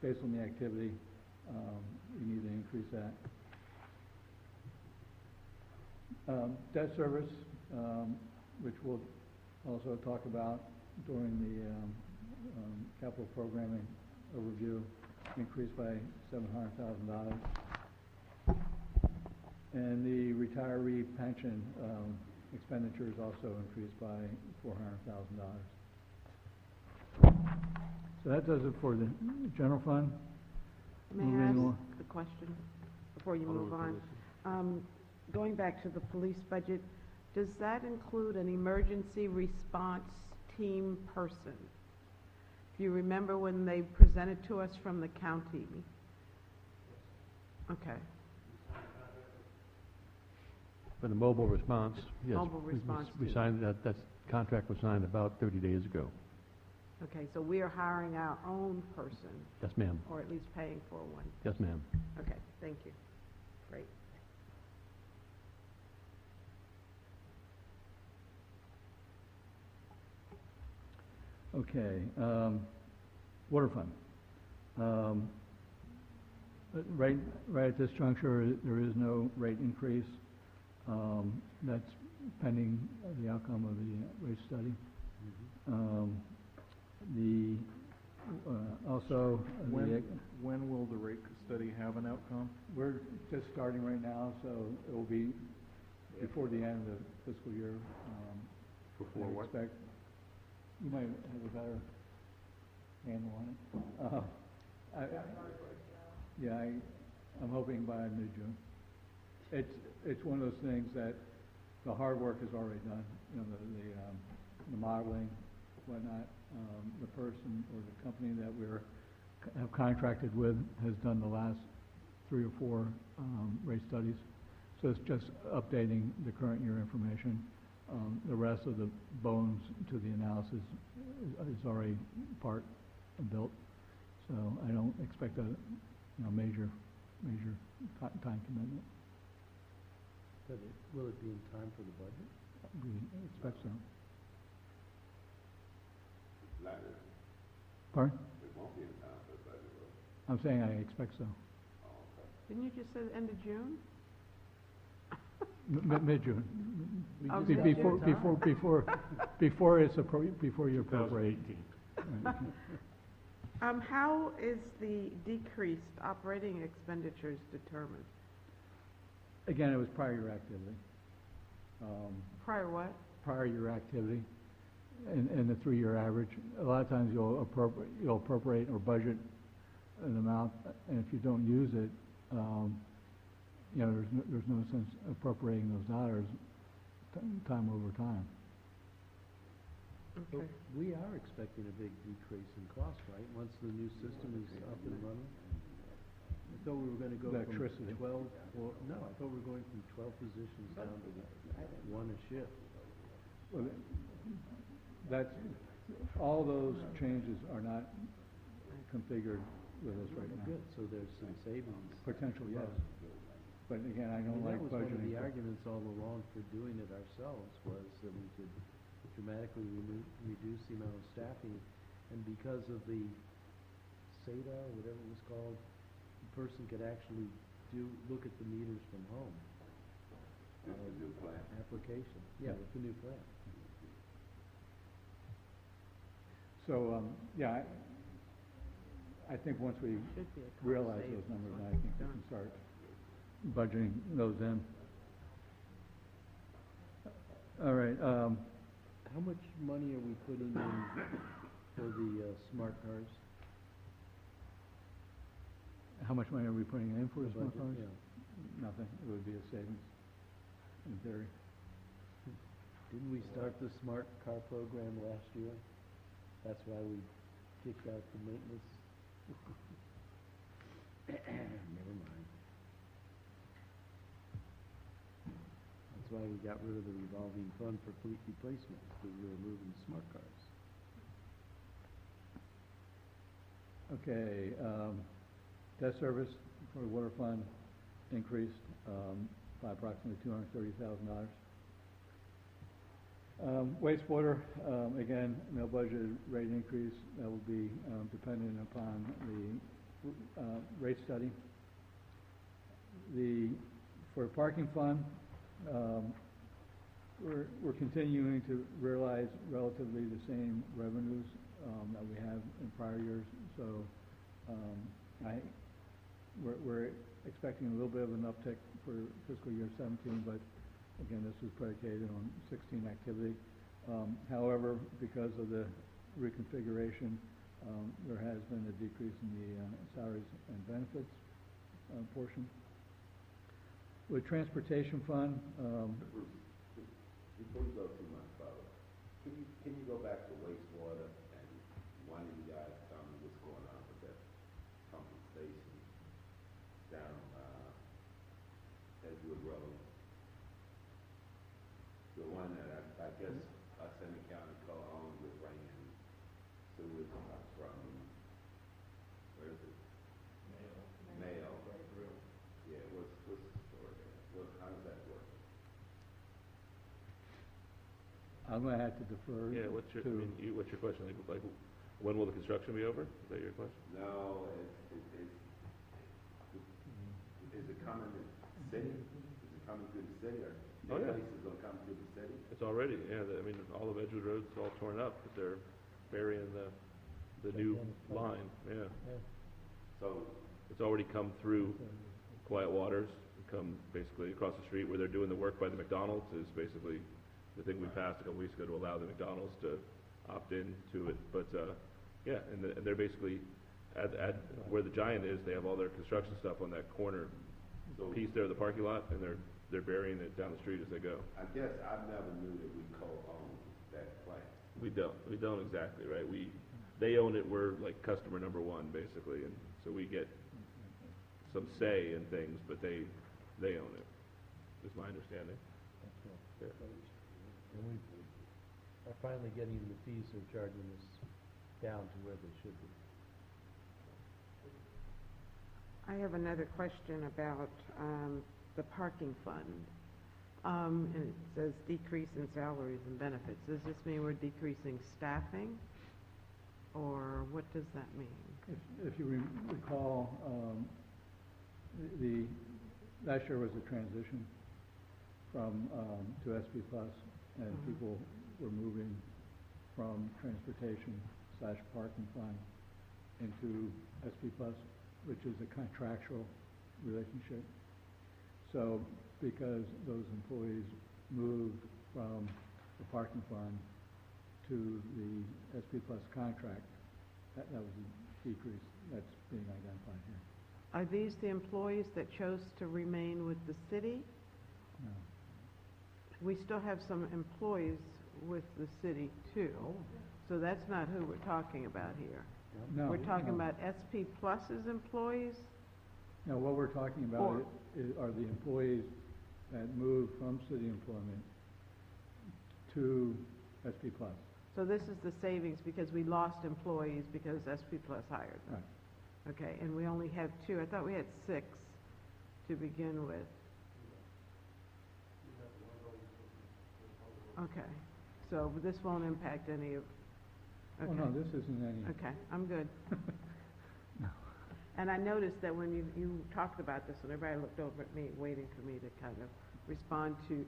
based on the activity, we need to increase that. Debt service, which we'll also talk about during the capital programming overview, increased by $700,000. And the retiree pension expenditures also increased by $400,000. So that does it for the general fund. May Moving I ask on. the question before you Alderman move on? Pelosi. Going back to the police budget, does that include an emergency response team person? Do you remember when they presented to us from the county? Okay. For the mobile response, yes. Mobile response We team. signed, that contract was signed about 30 days ago. Okay, so we are hiring our own person, Yes, ma'am. or at least paying for one. Yes, ma'am. Okay, thank you. Great. Okay, water fund. Right at this juncture, there is no rate increase. That's pending the outcome of the rate study. Also, When will the rate study have an outcome? we're just starting right now, so it will be before the end of the fiscal year. Before I what? expect, you might have a better handle on it. I'm hoping by mid-June. It's one of those things that the hard work is already done, you know, the modeling, whatnot. The person or the company that have contracted with has done the last 3 or 4 rate studies. So it's just updating the current year information. The rest of the bones to the analysis is already part and built. So I don't expect a major time commitment. But will it be in time for the budget? We expect so. Pardon? It won't be in time for the budget, I'm saying I expect so. Didn't you just say the end of June? Mid-June. Oh, Be- mid-June. Before you appropriate. 2018. Right. How is the decreased operating expenditures determined? Again, it was prior year activity. Prior what? Prior year activity and the 3-year average. A lot of times you'll appropriate or budget an amount, and if you don't use it, there's no sense appropriating those dollars time over time. But Okay. we are expecting a big decrease in cost, right, once the new system is up and running? I thought we were gonna go from Electricity. 12, well, no, I thought we were going from 12 positions down to 1 a shift. Well, that's, all those changes are not configured with us right now. Good, so there's some savings. Potential, yes. But again, I don't like That was one of budgeting. the for- arguments all along for doing it ourselves, was that we could dramatically reduce the amount of staffing, and because of the SADA, whatever it was called, the person could actually look at the meters from home. With the new plan. Application, yeah, with the new plan. So, yeah, I think once we Should be a cost realize savings those numbers, once I think it's we done. can start budgeting those in. All right, How much money are we putting in for the smart cars? how much money are we putting in for the smart budget? cars? Yeah. Nothing, it would be a savings, in theory. Didn't we start the smart car program last year? That's why we kicked out the maintenance. Never mind. That's why we got rid of the revolving fund for fleet replacement, because we were moving smart cars. Okay, debt service for the water fund increased, by approximately $230,000. Wastewater, again, no budgeted rate increase. That will be dependent upon the rate study. For the parking fund, we're continuing to realize relatively the same revenues that we have in prior years. So we're expecting a little bit of an uptick for fiscal year 17, but again, this was predicated on 16 activity. However, because of the reconfiguration, there has been a decrease in the salaries and benefits portion. With transportation fund, Before you go too much further, can you go back to wastewater and one of you guys tell me what's going on with that pumping station down, Edgewood Road? The one that I guess us in the county co-own with bringing sewage from, where is it? Mayo. Yeah, what's the story there? How does that work? I'm gonna have to defer Yeah, what's your, I to, mean, what's your question? Like, when will the construction be over? Is that your question? No, is it coming to the city? Is it coming to the city, or Oh, yeah. the place is gonna come to the city? It's already, yeah, I mean, all of Edgewood Road's all torn up, but they're burying the new line, yeah. So, It's already come through Quiet Waters, come basically across the street where they're doing the work by the McDonald's is basically the thing we passed a couple weeks ago to allow the McDonald's to opt in to it. But, yeah, and they're basically, at where the Giant is, they have all their construction stuff on that corner so piece there of the parking lot, and they're burying it down the street as they go. I guess I never knew that we co-owned that plant. We don't exactly, right? They own it, we're like customer number one, basically, and so we get some say in things, but they own it, is my understanding. Yeah. And we are finally getting the fees they're charging us down to where they should be. I have another question about the parking fund. And it says decrease in salaries and benefits. Does this mean we're decreasing staffing? Or what does that mean? if you recall, the last year was a transition from, to SP Plus, and Mhm. people were moving from transportation/parking fund into SP Plus, which is a contractual relationship. So because those employees moved from the parking fund to the SP Plus contract, that was a decrease that's being identified here. Are these the employees that chose to remain with the city? No. We still have some employees with the city too. So that's not who we're talking about here. No, We're talking no. about SP Plus's employees? No, what we're talking about are the employees that moved from city employment to SP Plus. So this is the savings because we lost employees because SP Plus hired them? Right. Okay, and we only have 2. I thought we had 6 to begin with. Okay, so this won't impact any of, Oh, okay. no, this isn't any. Okay, I'm good. No. And I noticed that when you talked about this, and everybody looked over at me, waiting for me to kind of respond to,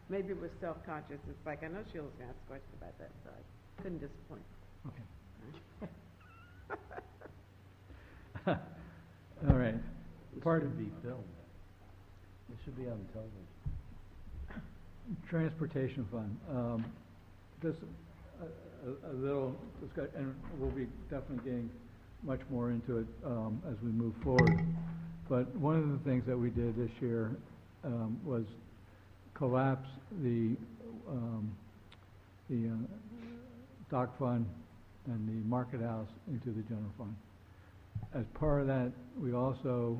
maybe it was self-conscious. It's like, I know Sheila's gonna ask a question about that, so I couldn't disappoint. Okay. All right. This Pardon? should be filmed. It should be on television. Transportation fund, just a little discussion, and we'll be definitely getting much more into it, as we move forward. But one of the things that we did this year, was collapse the dock fund and the market house into the general fund. As part of that, we also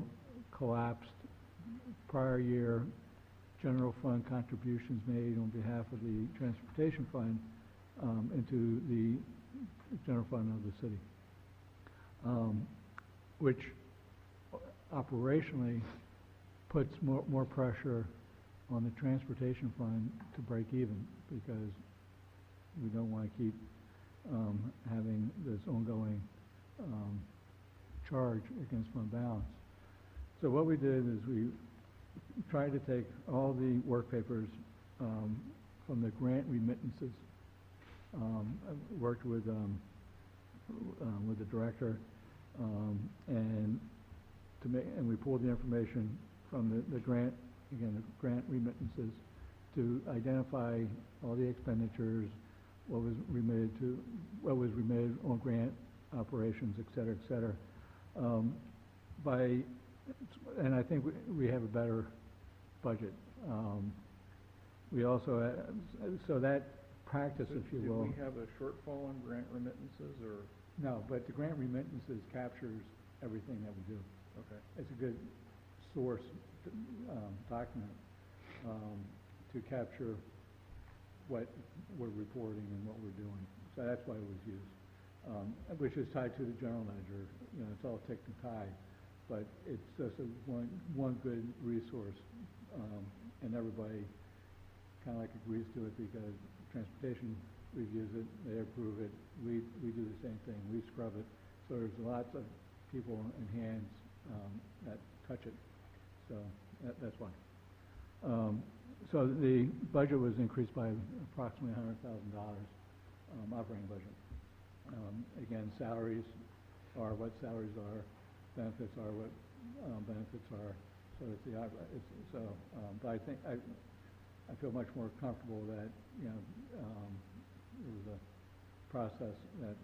collapsed prior year general fund contributions made on behalf of the transportation fund into the general fund of the city, which operationally puts more pressure on the transportation fund to break even, because we don't want to keep having this ongoing charge against fund balance. So what we did is we tried to take all the work papers from the grant remittances. I worked with the director, and we pulled the information from the grant, again, the grant remittances, to identify all the expenditures, what was remitted on grant operations, et cetera, et cetera. And I think we have a better budget. We also, so that practice, if you will. Do we have a shortfall in grant remittances, or? No, but the grant remittances captures everything that we do. Okay. It's a good source document to capture what we're reporting and what we're doing. So that's why it was used, which is tied to the general ledger. You know, it's all ticked and tied, but it's just one good resource, and everybody kind of like agrees to it, because transportation reviews it, they approve it, we do the same thing, we scrub it. So there's lots of people and hands that touch it, so that's why. So the budget was increased by approximately $100,000, operating budget. Again, salaries are what salaries are, benefits are what benefits are. So it's but I think I feel much more comfortable that, you know, it was a process that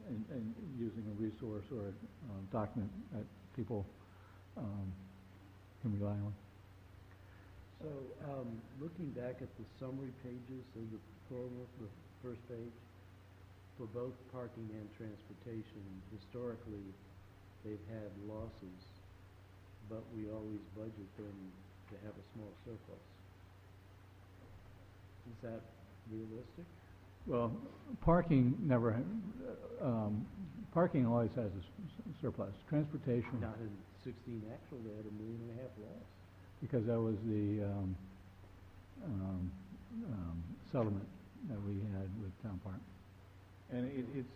and using a resource or a document that people can rely on. So, looking back at the summary pages of the program, the first page, for both parking and transportation, historically, they've had losses, but we always budget them to have a small surplus. Is that realistic? Well, parking never, parking always has a surplus. Transportation, Not in 16 actual, they had $1.5 million loss. because that was the settlement that we had with Town Park. And it's,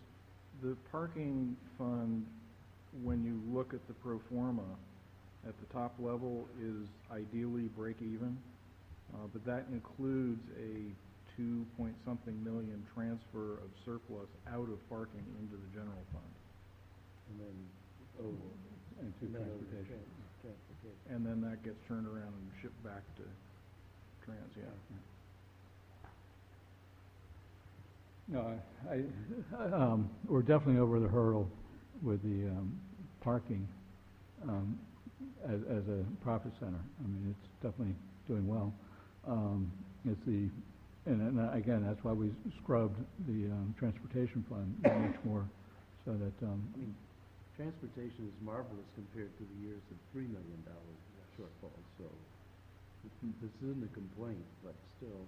the parking fund, when you look at the pro forma, at the top level is ideally break even, but that includes a 2-point-something million transfer of surplus out of parking into the general fund. And then, And to and then over to transportation. transportation. And then that gets turned around and shipped back to trans, yeah. No, we're definitely over the hurdle with the parking as a profit center. I mean, it's definitely doing well. It's the, and again, that's why we scrubbed the transportation fund much more, so that, I mean, transportation is marvelous compared to the years of $3 million shortfall, so this isn't a complaint, but still,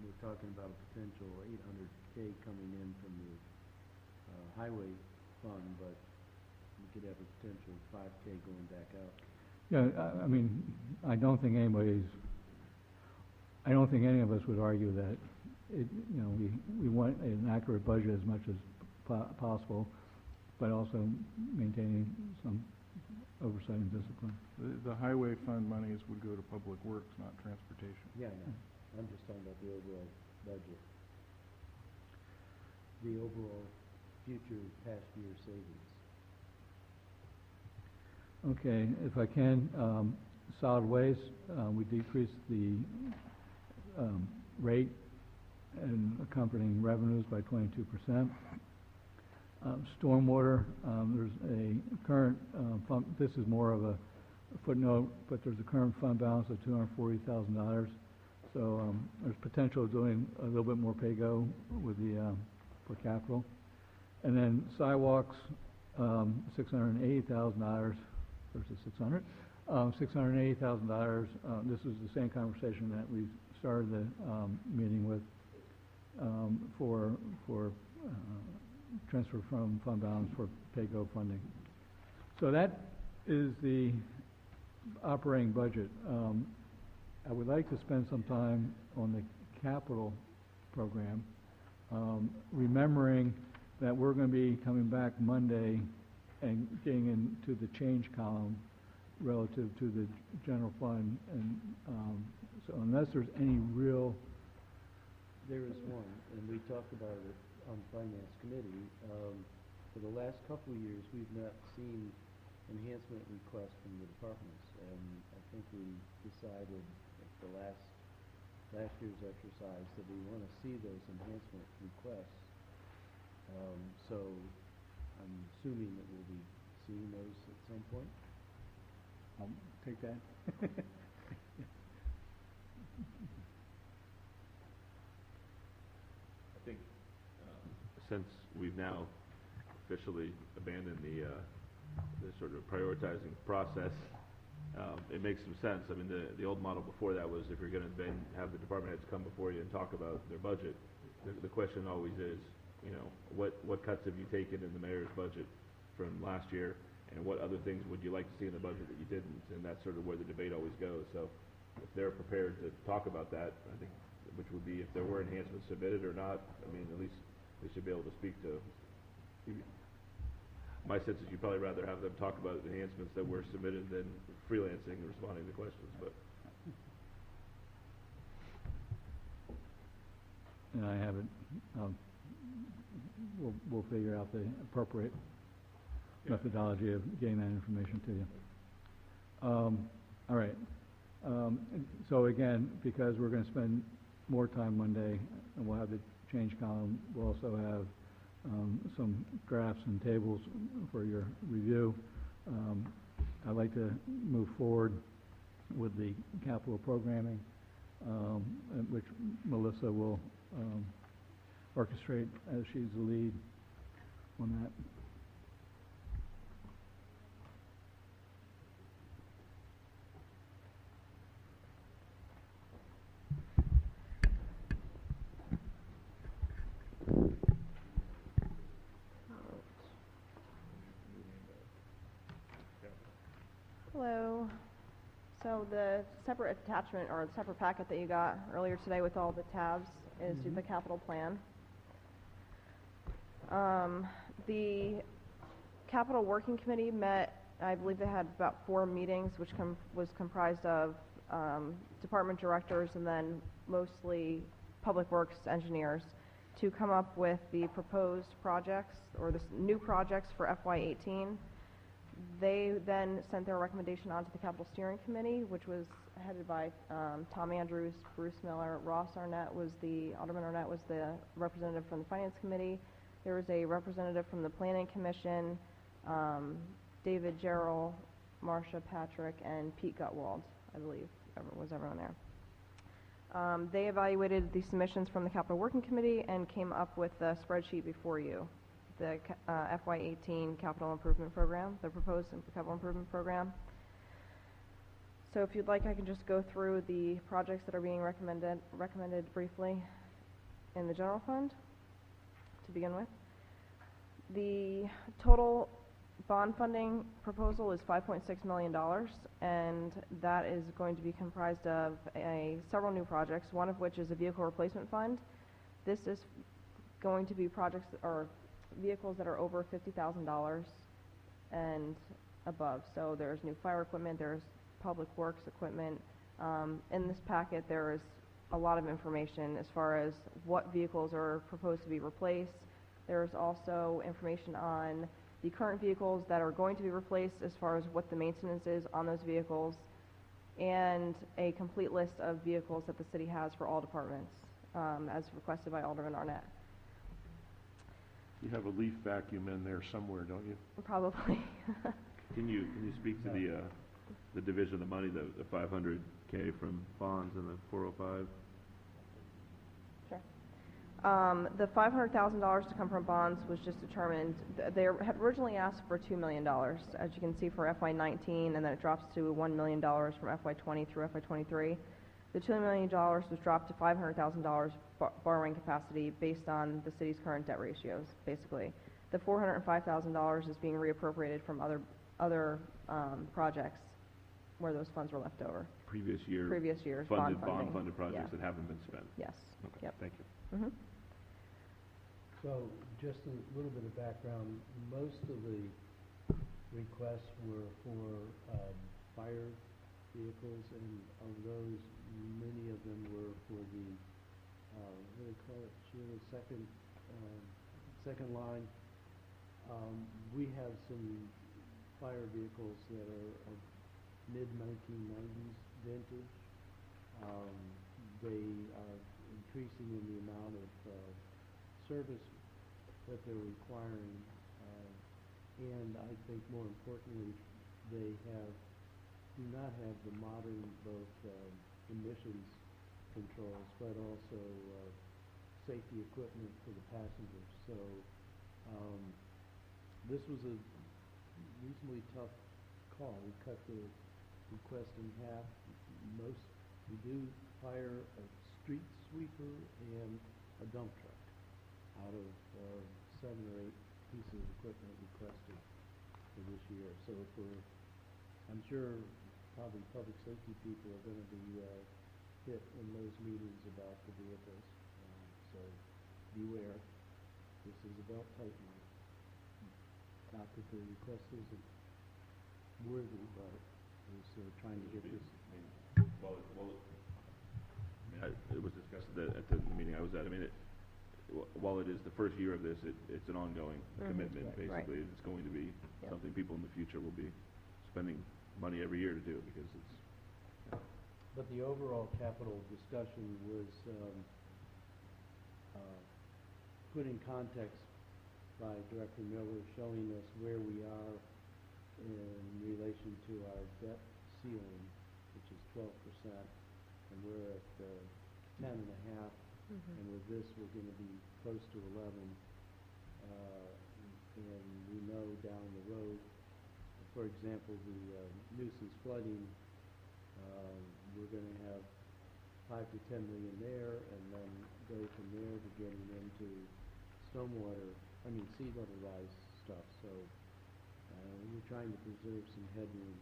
we're talking about a potential 800K coming in from the highway fund, but we could have a potential 5K going back out. Yeah, I mean, I don't think any of us would argue that we want an accurate budget as much as possible, but also maintaining some oversight and discipline. The highway fund monies would go to public works, not transportation. Yeah, no, I'm just talking about the overall budget. The overall future past year savings. Okay, if I can, solid waste, we decreased the rate and accompanying revenues by 22%. Stormwater, there's a current fund, this is more of a footnote, but there's a current fund balance of $240,000. So there's potential of doing a little bit more pay-go with the, for capital. And then sidewalks, $680,000 versus 600. $680,000, this is the same conversation that we started the meeting with for transfer from fund balance for pay-go funding. So that is the operating budget. I would like to spend some time on the capital program, remembering that we're going to be coming back Monday and getting into the change column relative to the general fund, and so unless there's any real... There is one, and we talked about it on Finance Committee. For the last couple of years, we've not seen enhancement requests from the departments, and I think we decided at the last year's exercise that we want to see those enhancement requests. So I'm assuming that we'll be seeing those at some point. I'll take that. I think since we've now officially abandoned the sort of prioritizing process, it makes some sense. I mean, the old model before that was if you're going to then have the department heads come before you and talk about their budget, the question always is, what cuts have you taken in the mayor's budget from last year, and what other things would you like to see in the budget that you didn't? And that's sort of where the debate always goes. So if they're prepared to talk about that, I think, which would be if there were enhancements submitted or not, I mean, at least they should be able to speak to. My sense is you'd probably rather have them talk about enhancements that were submitted than freelancing and responding to questions, but. And I haven't, we'll figure out the appropriate methodology of getting that information to you. All right. So again, because we're going to spend more time Monday, and we'll have the change column, we'll also have some graphs and tables for your review. I'd like to move forward with the capital programming, which Melissa will orchestrate as she's the lead on that. Hello. So the separate attachment or the separate packet that you got earlier today with all the tabs is the capital plan. The capital working committee met, I believe they had about 4 meetings, which was comprised of department directors and then mostly public works engineers to come up with the proposed projects or the new projects for FY18. They then sent their recommendation on to the Capital Steering Committee, which was headed by Tom Andrews, Bruce Miller, Alderman Arnett was the representative from the Finance Committee. There was a representative from the Planning Commission, David Gerald, Marcia Patrick, and Pete Gutwald, I believe, was everyone there. They evaluated the submissions from the Capital Working Committee and came up with the spreadsheet before you. The FY18 capital improvement program, the proposed capital improvement program. So if you'd like, I can just go through the projects that are being recommended briefly in the general fund to begin with. The total bond funding proposal is $5.6 million, and that is going to be comprised of several new projects, one of which is a vehicle replacement fund. This is going to be projects or vehicles that are over $50,000 and above. So there's new fire equipment, there's public works equipment. In this packet, there is a lot of information as far as what vehicles are proposed to be replaced. There's also information on the current vehicles that are going to be replaced as far as what the maintenance is on those vehicles, and a complete list of vehicles that the city has for all departments, as requested by Alderman Arnett. You have a leaf vacuum in there somewhere, don't you? Probably. Can you speak to the division of the money, the 500K from bonds and the 405? The $500,000 to come from bonds was just determined, they had originally asked for $2 million, as you can see for FY19, and then it drops to $1 million from FY20 through FY23. The $2 million was dropped to $500,000 borrowing capacity based on the city's current debt ratios, basically. The $405,000 is being reappropriated from other projects where those funds were left over. Previous years bond funding. bond-funded projects Yeah. that haven't been spent? Yes. Okay, Yep. thank you. Mm-hmm. So, just a little bit of background, most of the requests were for fire vehicles, and of those, many of them were for the, what do they call it, Sheila, second line. We have some fire vehicles that are of mid-1990s vintage. They are increasing in the amount of service that they're requiring, and I think more importantly, they do not have the modern both emissions controls, but also safety equipment for the passengers. So this was a reasonably tough call. We cut the request in half. We do hire a street sweeper and a dump truck out of 7 or 8 pieces of equipment requested for this year. So I'm sure probably public safety people are going to be hit in those meetings about the vehicles. So beware, this is a belt tightener. Not that the request isn't worthy, but is trying to get this. It was discussed at the meeting I was at. I mean, while it is the first year of this, it's an ongoing commitment, Right. basically. It's going to be Yep. something people in the future will be spending money every year to do, because it's... But the overall capital discussion was put in context by Director Miller, showing us where we are in relation to our debt ceiling, which is 12%, and we're at 10.5%. And with this, we're going to be close to 11. And we know down the road, for example, the nuisance flooding, we're going to have 5 to 10 million there, and then go from there to getting into seawater rise stuff. So we're trying to preserve some headroom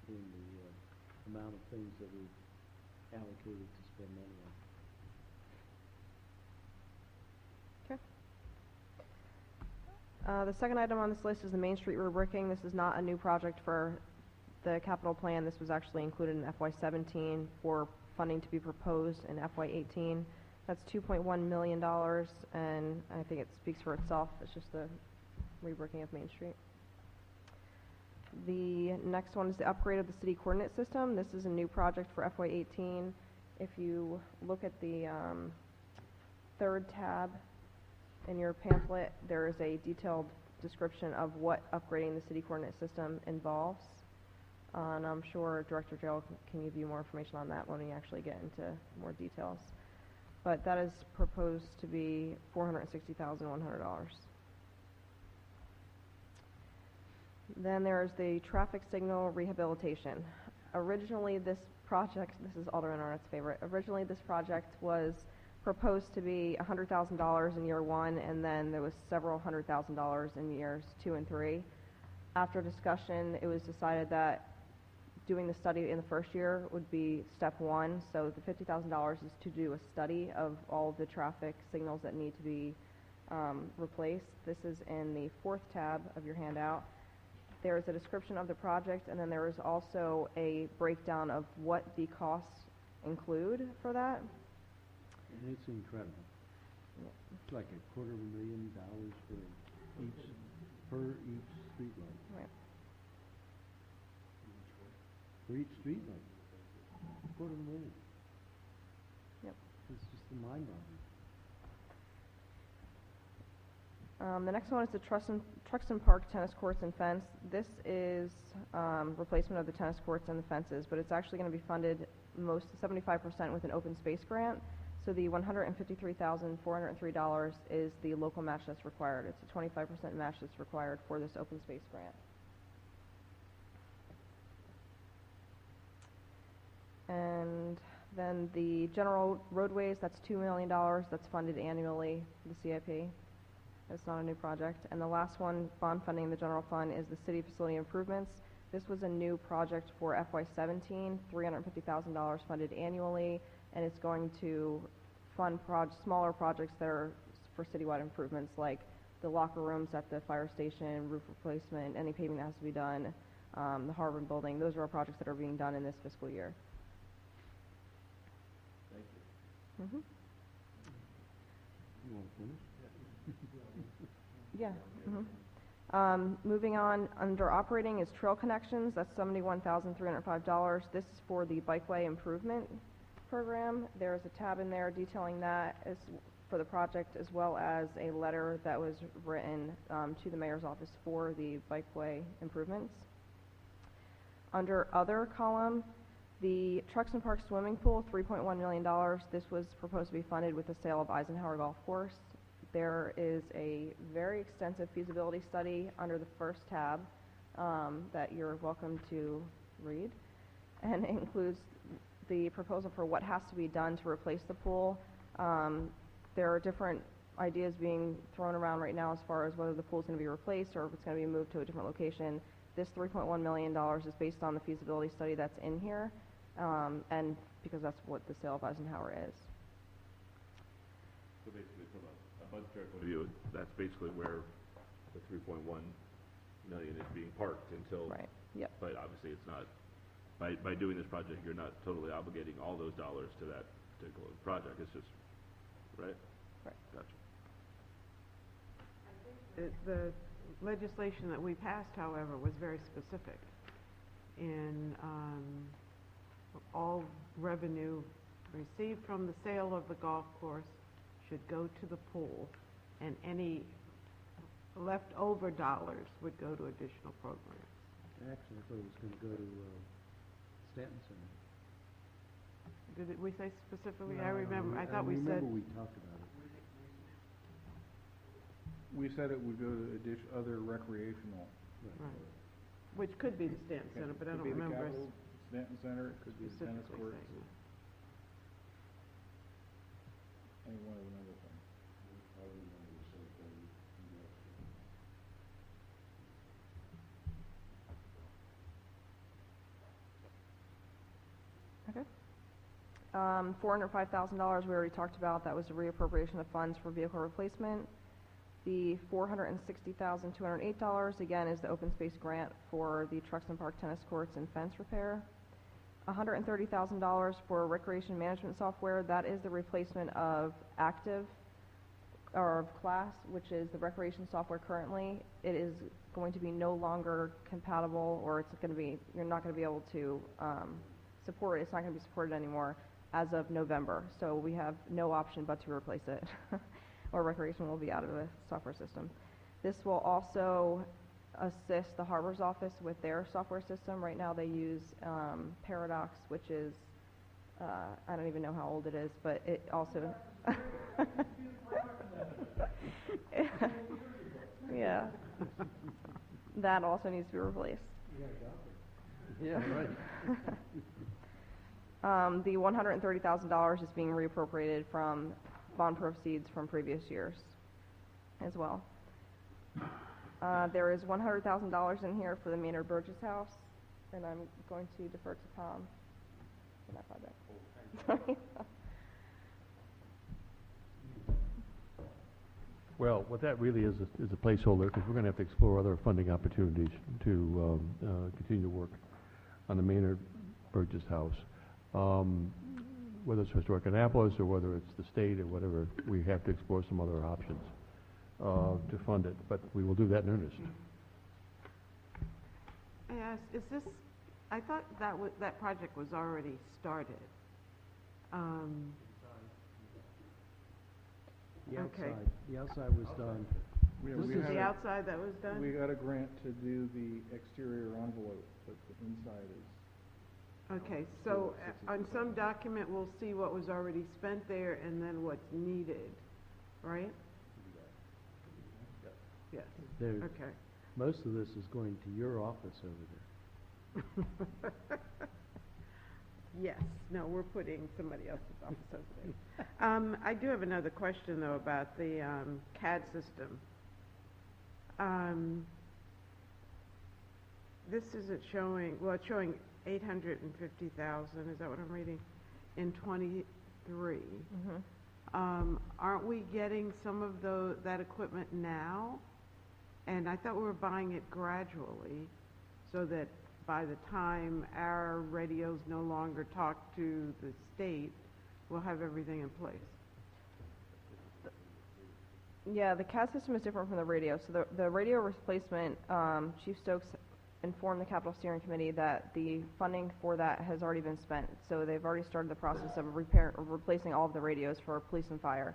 in the amount of things that we've allocated to spend money on. The second item on this list is the Main Street rebricking. This is not a new project for the capital plan. This was actually included in FY17 for funding to be proposed in FY18. That's $2.1 million, and I think it speaks for itself. It's just the rebricking of Main Street. The next one is the upgrade of the city coordinate system. This is a new project for FY18. If you look at the third tab in your pamphlet, there is a detailed description of what upgrading the city coordinate system involves. And I'm sure Director Gerald can give you more information on that when we actually get into more details. But that is proposed to be $460,100. Then there is the traffic signal rehabilitation. Originally, this project, this is Alderman Arnett's favorite, originally this project was proposed to be $100,000 in year one, and then there was several $100,000 in years 2 and 3. After discussion, it was decided that doing the study in the first year would be step one. So the $50,000 is to do a study of all of the traffic signals that need to be replaced. This is in the 4th tab of your handout. There is a description of the project, and then there is also a breakdown of what the costs include for that. And it's incredible. It's like $250,000 per each streetlight. Right. For each streetlight. $250,000. Yep. It's just mind-boggling. The next one is the Truxton Park tennis courts and fence. This is replacement of the tennis courts and the fences, but it's actually going to be funded 75% with an open space grant. So the $153,403 is the local match that's required. It's a 25% match that's required for this open space grant. And then the general roadways, that's $2 million. That's funded annually, the CIP. It's not a new project. And the last one, bond funding in the general fund, is the city facility improvements. This was a new project for FY17, $350,000 funded annually, and it's going to fund smaller projects that are for citywide improvements, like the locker rooms at the fire station, roof replacement, any paving that has to be done, the Harvard building. Those are all projects that are being done in this fiscal year. Thank you. Mm-hmm. You want to finish? Yeah. Moving on, under operating is trail connections. That's $71,305. This is for the bikeway improvement program. There's a tab in there detailing that as for the project, as well as a letter that was written to the mayor's office for the bikeway improvements. Under other column, the Truxton Park swimming pool, $3.1 million. This was proposed to be funded with the sale of Eisenhower Golf Course. There is a very extensive feasibility study under the first tab that you're welcome to read, and it includes the proposal for what has to be done to replace the pool. There are different ideas being thrown around right now as far as whether the pool is going to be replaced or if it's going to be moved to a different location. This $3.1 million is based on the feasibility study that's in here, and because that's what the sale of Eisenhower is. So basically, from a budgetary point of view, that's basically where the 3.1 million is being parked until. Right. Yep. But obviously, it's not. By doing this project, you're not totally obligating all those dollars to that particular project. It's just, right? Right. Gotcha. The legislation that we passed, however, was very specific. In all revenue received from the sale of the golf course should go to the pool, and any leftover dollars would go to additional programs. Actually, I thought it was going to go to Stanton Center. Did we say specifically? No, I remember, I thought we said, remember we talked about it. We said it would go to other recreational. right, which could be the Stanton Center, but I don't remember Could be the Capitol, Stanton Center, it could be the tennis specifically courts, saying that. any one of the other things. Okay. $405,000 we already talked about. That was a reappropriation of funds for vehicle replacement. The $460,208, again, is the open space grant for the Truxton Park tennis courts and fence repair. $130,000 for recreation management software. That is the replacement of Active, or of Class, which is the recreation software currently. It is going to be no longer compatible, or it's going to be, you're not going to be able to support it. It's not going to be supported anymore as of November. So we have no option but to replace it, or recreation will be out of the software system. This will also assist the Harbor's office with their software system. Right now they use Paradox, which is, I don't even know how old it is, but it also... yeah. That also needs to be replaced. Yeah, right. The $130,000 is being reappropriated from bond proceeds from previous years as well. There is $100,000 in here for the Maynard Burgess House, and I'm going to defer to Tom for that project. Sorry. Well, what that really is a placeholder, because we're going to have to explore other funding opportunities to continue to work on the Maynard Burgess House. Whether it's Historic Annapolis or whether it's the state or whatever, we have to explore some other options to fund it, but we will do that in earnest. Yes, is this, I thought that project was already started. The Okay. outside, the outside was done. We This we is had The a- outside that was done? We got a grant to do the exterior envelope, but the inside is, Okay, so on some document, we'll see what was already spent there and then what's needed, right? Yes, There, okay. most of this is going to your office over there. Yes, no, we're putting somebody else's office over there. I do have another question, though, about the CAD system. This isn't showing, well, it's showing 850,000, is that what I'm reading, in '23. Aren't we getting some of that equipment now? And I thought we were buying it gradually, so that by the time our radios no longer talk to the state, we'll have everything in place. Yeah, the CAD system is different from the radio. So the radio replacement, Chief Stokes informed the Capital Steering Committee that the funding for that has already been spent. So they've already started the process of replacing all of the radios for police and fire.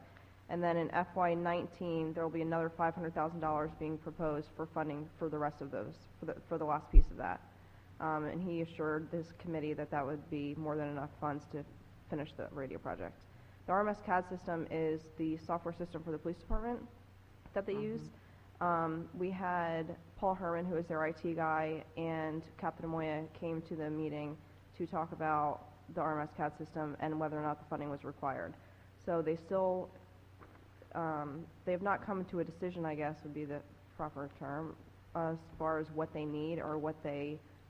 And then in FY19, there will be another $500,000 being proposed for funding for the rest of those, for the last piece of that. And he assured this committee that that would be more than enough funds to finish the radio project. The RMS CAD system is the software system for the police department that they use. We had Paul Herman, who is their IT guy, and Captain Amoya came to the meeting to talk about the RMS CAD system and whether or not the funding was required. So they still, they have not come to a decision, I guess would be the proper term, as far as what they need or what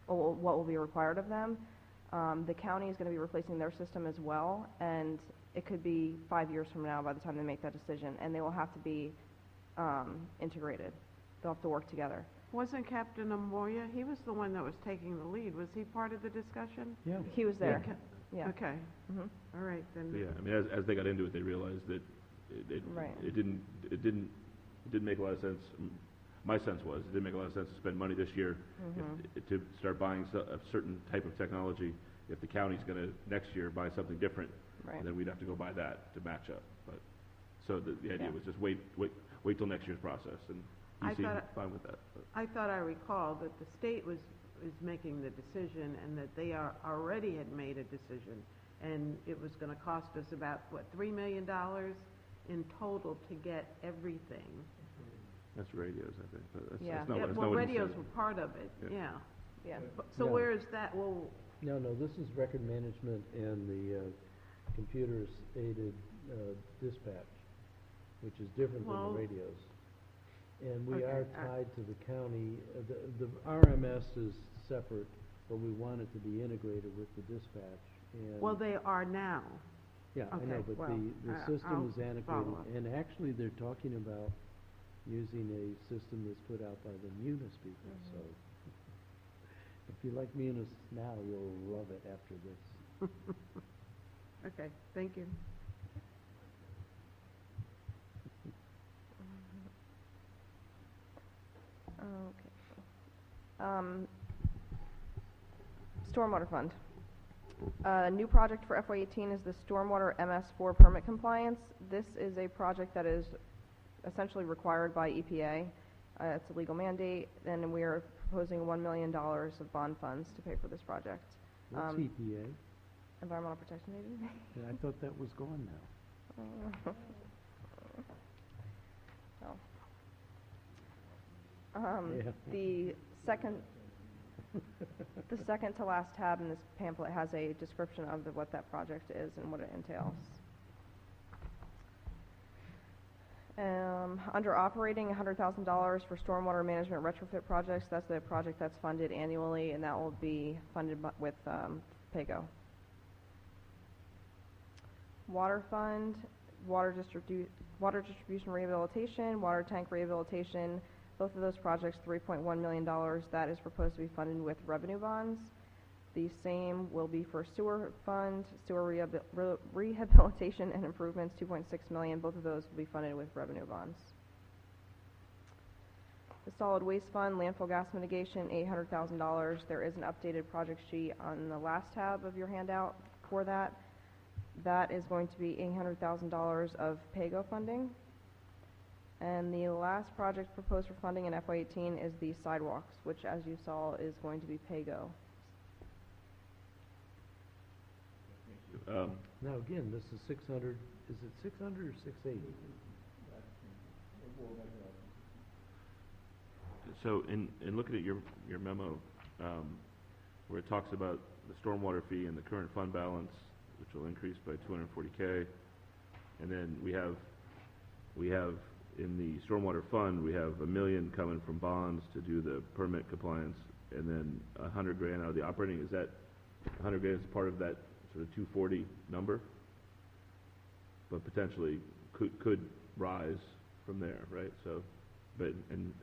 will be required of them. The county is going to be replacing their system as well, and it could be 5 years from now by the time they make that decision, and they will have to be integrated. They'll have to work together. Wasn't Captain Amoya, he was the one that was taking the lead, was he part of the discussion? Yeah. He was there. Okay. Yeah. Okay, Mhm. all right, then. Yeah, I mean, as they got into it, they realized that Right. it didn't make a lot of sense. My sense was, it didn't make a lot of sense to spend money this year to start buying a certain type of technology. If the county's gonna, next year, buy something different, Right. then we'd have to go buy that to match up. But, so the idea Yeah. was just wait till next year's process, and I he seemed thought- fine with that. But I thought I recalled that the state is making the decision and that they already had made a decision. And it was gonna cost us about, what, $3 million in total to get everything. that's radios, I think, but that's Yeah. that's not Yeah, what, that's well, not what he radios said. were part of it, Yeah. yeah. Yeah. So Yeah. where is that, well, No, this is record management and the computers aided dispatch, which is different than Well- the radios. And we Okay, are all right. tied to the county. The RMS is separate, but we want it to be integrated with the dispatch. And well, they are now. yeah, I know, okay, but well, the I'll system is follow integrated. up. And actually, they're talking about using a system that's put out by the Munis people, so. If you like Munis now, you'll love it after this. Okay, thank you. Okay. Stormwater fund. New project for FY18 is the Stormwater MS4 permit compliance. This is a project that is essentially required by EPA. It's a legal mandate, and we are proposing $1 million of bond funds to pay for this project. What's EPA? Environmental Protection Agency. Yeah, I thought that was gone now. Oh. Yeah. The second, The second to last tab in this pamphlet has a description of what that project is and what it entails. Under operating, $100,000 for stormwater management retrofit projects. That's the project that's funded annually, and that will be funded with PAYGO. Water fund, water distribution rehabilitation, water tank rehabilitation. Both of those projects, $3.1 million. That is proposed to be funded with revenue bonds. The same will be for sewer fund, sewer rehabilitation and improvements, $2.6 million. Both of those will be funded with revenue bonds. The solid waste fund, landfill gas mitigation, $800,000. There is an updated project sheet on the last tab of your handout for that. That is going to be $800,000 of PAYGO funding. And the last project proposed for funding in FY18 is the sidewalks, which, as you saw, is going to be PAYGO. Now, again, this is 600, is it 600 or 680? So in looking at your memo, where it talks about the stormwater fee and the current fund balance, which will increase by $240K, and then we have in the stormwater fund, we have $1 million coming from bonds to do the permit compliance, and then $100,000 out of the operating. Is that $100,000 is part of that sort of 240 number? But potentially could rise from there, right? So, and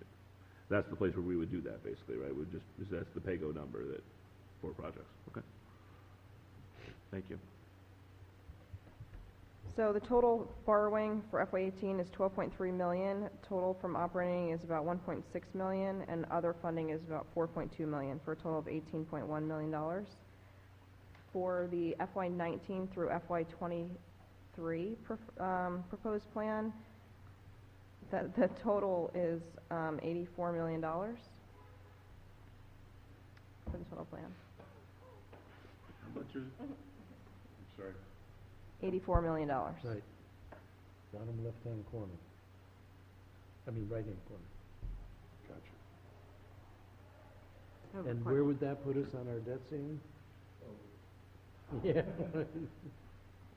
that's the place where we would do that, basically, right? That's the PAYGO number for projects. Okay. Thank you. So the total borrowing for FY18 is $12.3 million. Total from operating is about $1.6 million, and other funding is about $4.2 million, for a total of $18.1 million. For the FY19 through FY23 proposed plan, the total is $84 million for the total plan. How much is it? I'm sorry. $84 million. Right. Bottom left-hand corner. I mean, right-hand corner. Gotcha. And where would that put us on our debt ceiling? Yeah.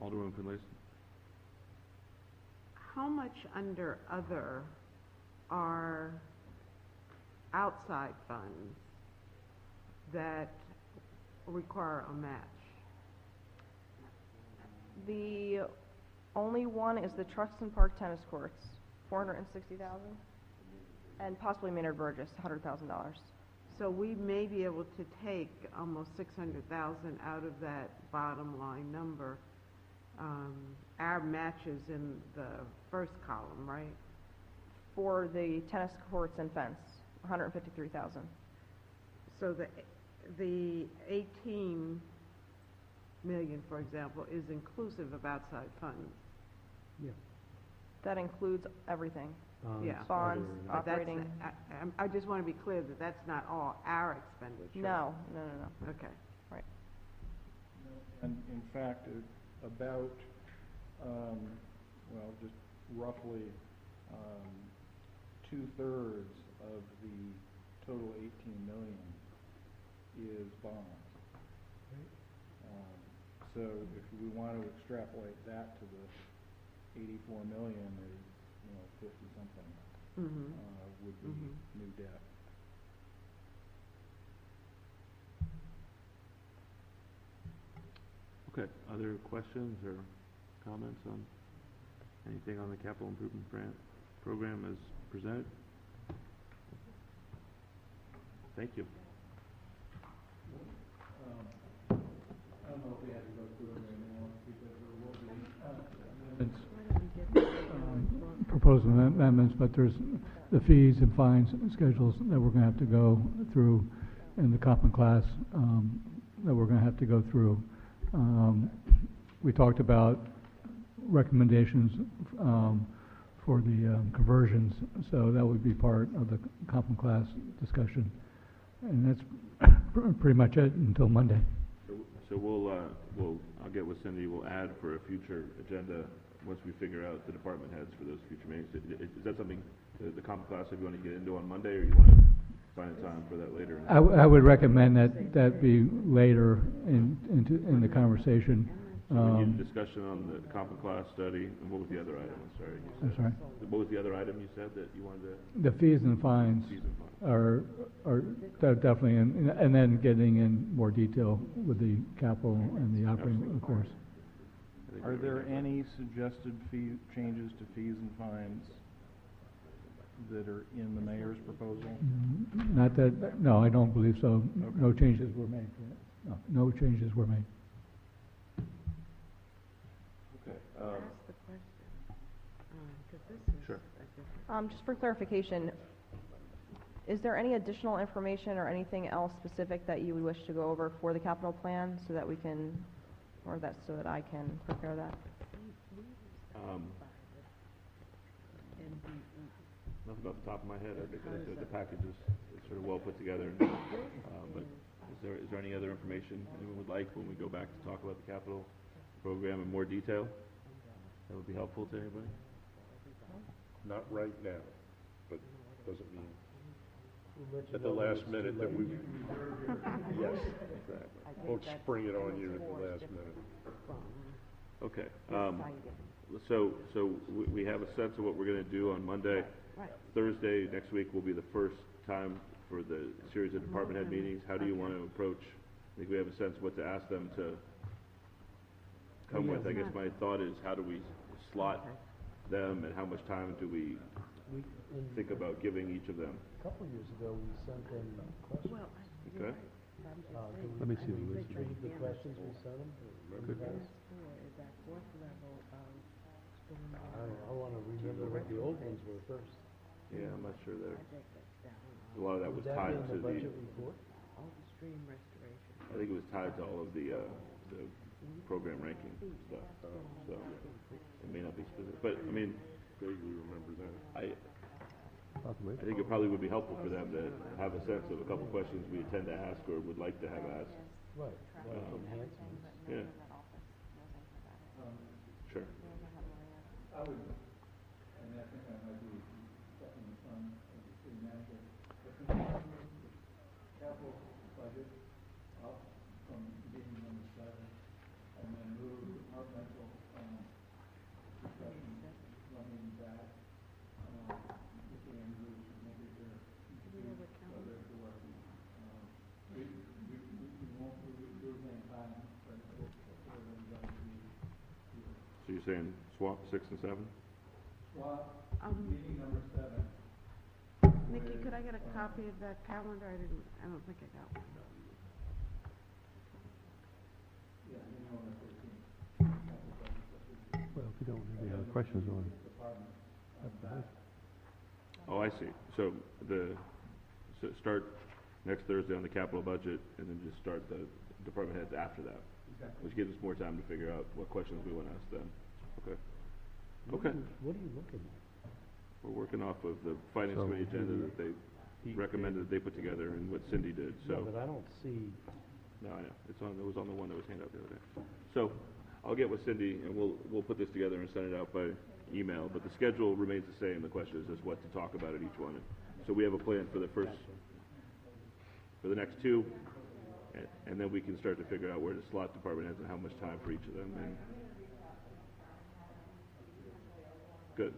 Alderman Finlayson. How much under other are outside funds that require a match? The only one is the Truxton Park tennis courts, $460,000, and possibly Maynard Burgess, $100,000. So we may be able to take almost 600,000 out of that bottom line number. Our matches in the first column, right? For the tennis courts and fence, $153,000. So the 18 million, for example, is inclusive of outside funds. Yeah. That includes everything. Yeah. Bonds, other- But that's- operating. I just want to be clear that that's not all our expenditure. No. Okay. And in fact, about, just roughly, 2/3 of the total 18 million is bonds. So if we want to extrapolate that to the 84 million is, 50 something, Mm-hmm. would be Mhm. new debt. Okay, other questions or comments on anything on the capital improvement grant program as presented? Thank you. I don't know if we have to go through it right now, because there will be proposed amendments, but there's the fees and fines schedules that we're going to have to go through in the common class that we're going to have to go through. We talked about recommendations for the conversions, so that would be part of the common class discussion. And that's pretty much it until Monday. So I'll get with Cindy, we'll add for a future agenda once we figure out the department heads for those future meetings. Is that something, the common class, if you want to get into on Monday, or you want to find a time for that later. I would recommend that be later in the conversation. So we need a discussion on the comp and class study, and what was the other item, I'm sorry? you I'm said? sorry. What was the other item you said that you wanted to, The fees and fines season fund? are definitely, and then getting in more detail with the capital and the operating, of course. I think Are we there already have any suggested fee, changes to fees and fines that are in the mayor's proposal? Not that, no, I don't believe so. Okay. No changes were made. No changes were made. that. Okay, Ask the question, 'cause this is Sure. a different. Just for clarification, is there any additional information or anything else specific that you would wish to go over for the capital plan so that we can, or that, so that I can prepare that? Nothing off the top of my head, I think that the package is sort of well put together. But is there any other information anyone would like when we go back to talk about the capital program in more detail? That would be helpful to anybody? Not right now, but doesn't mean at the last minute that we, yes, Exactly. won't spring it on you at the last minute. Okay, so we have a sense of what we're gonna do on Monday. Right. Thursday, next week, will be the first time for the series of department head meetings. How do you want to approach, I think we have a sense of what to ask them to come with. I guess my thought is, how do we slot them, and how much time do we think about giving each of them? A couple years ago, we sent them questions. Well, Okay? Let me see the list. Read the questions we sent them? Good. I want to remember what the old ones were first. Yeah, I'm not sure there. A lot of that was Would that tied be in to the the, budget report? I think it was tied to all of the program ranking stuff, so it may not be specific, but, I mean, Vaguely remember that. I'll have to wait. I think it probably would be helpful for them to have a sense of a couple questions we intend to ask or would like to have asked. Right, like enhancements. Yeah. Sure. So you're saying swap 6 and 7? Nikki, could I get a copy of that calendar? I don't think I got one. Well, if you don't have any other questions on it. Oh, I see. So start next Thursday on the capital budget, and then just start the department heads after that, which gives us more time to figure out what questions we want to ask them. Okay. Okay. What are you looking at? We're working off of the finance So- committee agenda that they recommended that they put together and what Cindy did, Yeah, so. but I don't see, No, I know. It was on the one that was handed out the other day. So I'll get with Cindy, and we'll put this together and send it out by email, but the schedule remains the same. The question is just what to talk about at each one. So we have a plan for the next two, and then we can start to figure out where to slot department heads and how much time for each of them, and good.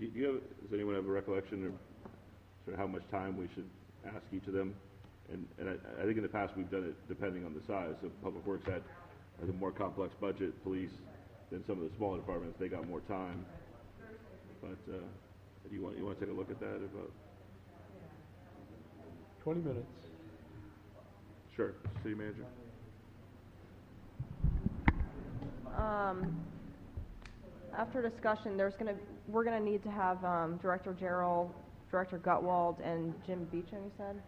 Does anyone have a recollection of sort of how much time we should ask each of them? And I think in the past, we've done it depending on the size. So Public Works has a more complex budget, police, than some of the smaller departments, they got more time. But, do you want to take a look at that about? 20 minutes. Sure, city manager. After discussion, we're gonna need to have, Director Gerald, Director Gutwald, and Jim Beecham, you said,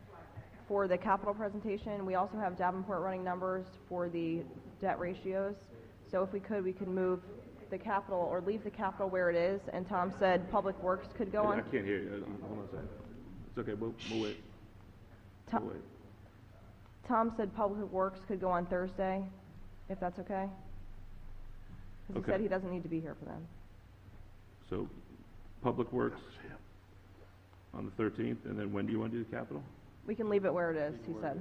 for the capital presentation. We also have Davenport running numbers for the debt ratios. So if we could move the capital, or leave the capital where it is, and Tom said Public Works could go I on. can't hear you. Hold on a second. It's okay, we'll wait. To- We'll wait. Tom said Public Works could go on Thursday, if that's okay? Because he Okay. said he doesn't need to be here for them. So, Public Works, on the 13th, and then when do you want to do the capital? We can leave it where it is, he said.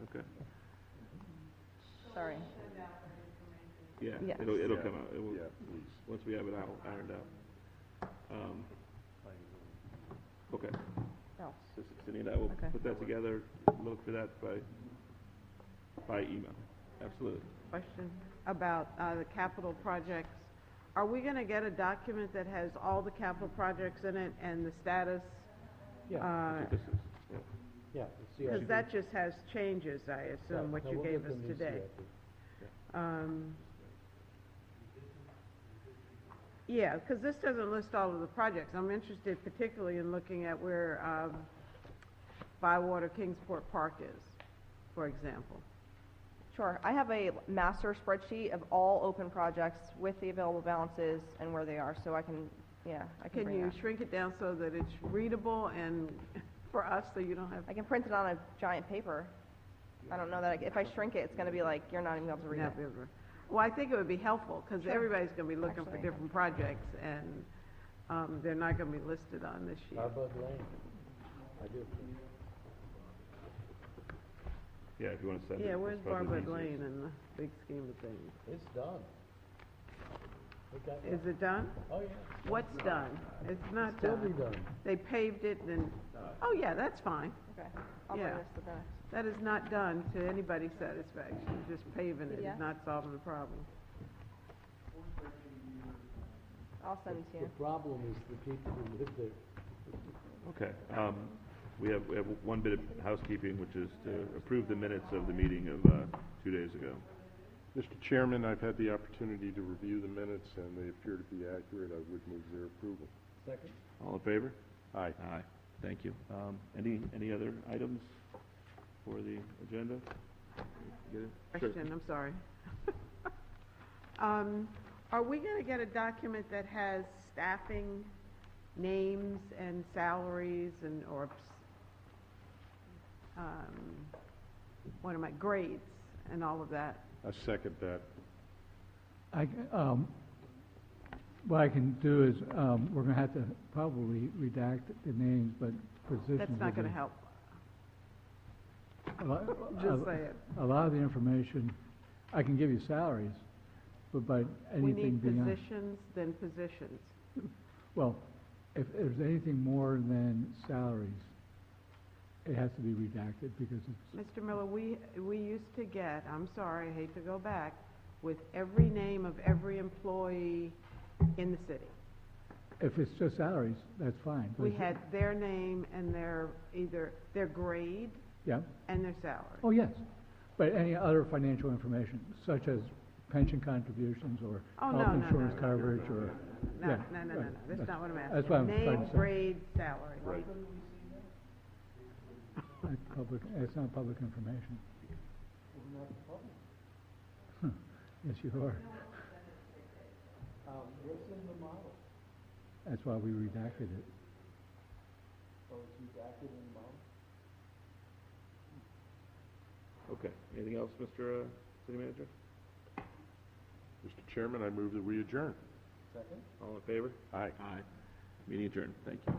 Okay. Sorry. Yeah, Yes. it'll come out. It will, Yeah, please. once we have it ironed out. Okay. No. So Cindy and I will Okay. put that together, look for that by email. Absolutely. Question about the capital projects. Are we going to get a document that has all the capital projects in it and the status? Yeah. That's what this is. Yeah. Yeah. the Because CIP. that just has changes, I assume, what No, you we'll gave get us the new today. CIP. Yeah, because this doesn't list all of the projects. I'm interested particularly in looking at where Bywater Kingsport Park is, for example. Sure. I have a master spreadsheet of all open projects with the available balances and where they are, so I can, yeah, I can Can bring you that. shrink it down so that it's readable and for us, so you don't have I can print it on a giant paper. I don't know that, if I shrink it, it's gonna be like, you're not even able to read Yeah, it. well, I think it would be helpful, because Sure. everybody's gonna be looking for Actually. different projects, and they're not gonna be listed on this sheet. Bud Lane. I do. Yeah, if you want to send it. Yeah, it's where's probably Barbara easiest. Lane in the big scheme of things? It's done. It got Is done. it done? Oh, yeah. What's done? It's not Still be done. done. They paved it and, oh yeah, that's fine. Okay. I'll bring Yeah. this to the next. That is not done to anybody's satisfaction, just paving it Yeah. is not solving the problem. I'll send it to The you. problem is the people who live there. Okay, we have one bit of housekeeping, which is to approve the minutes of the meeting of 2 days ago. Mr. Chairman, I've had the opportunity to review the minutes, and they appear to be accurate. I would move their approval. Second? All in favor? Aye. Aye. Thank you. Any other items for the agenda? Get it? Sure. Question, I'm sorry. Are we gonna get a document that has staffing, names and salaries and, or, what am I, grades and all of that? I second that. What I can do is, we're gonna have to probably redact the names, but positions. That's will not gonna be- help, a lot- just say it. A lot of the information, I can give you salaries, but We anything need beyond. positions, then positions. Well, if there's anything more than salaries, it has to be redacted because it's, Mr. Miller, we used to get, I'm sorry, I hate to go back, with every name of every employee in the city. if it's just salaries, that's fine. but We if- had their name and either their grade Yeah, and their salary. oh, yes, but any other financial information, such as pension contributions or Oh, health no, no, insurance no, no, coverage or, No, yeah, no, no, no, right, no, that's not what I'm asking. that's what I'm trying to Name, say. grade, salary. Right. it's not public information. Yes, you are. What's in the model? That's why we redacted it. Oh, it's redacted in the model? Okay, anything else, Mr. City Manager? Mr. Chairman, I move that we adjourn. Second? All in favor? Aye. Aye. Meeting adjourned. Thank you.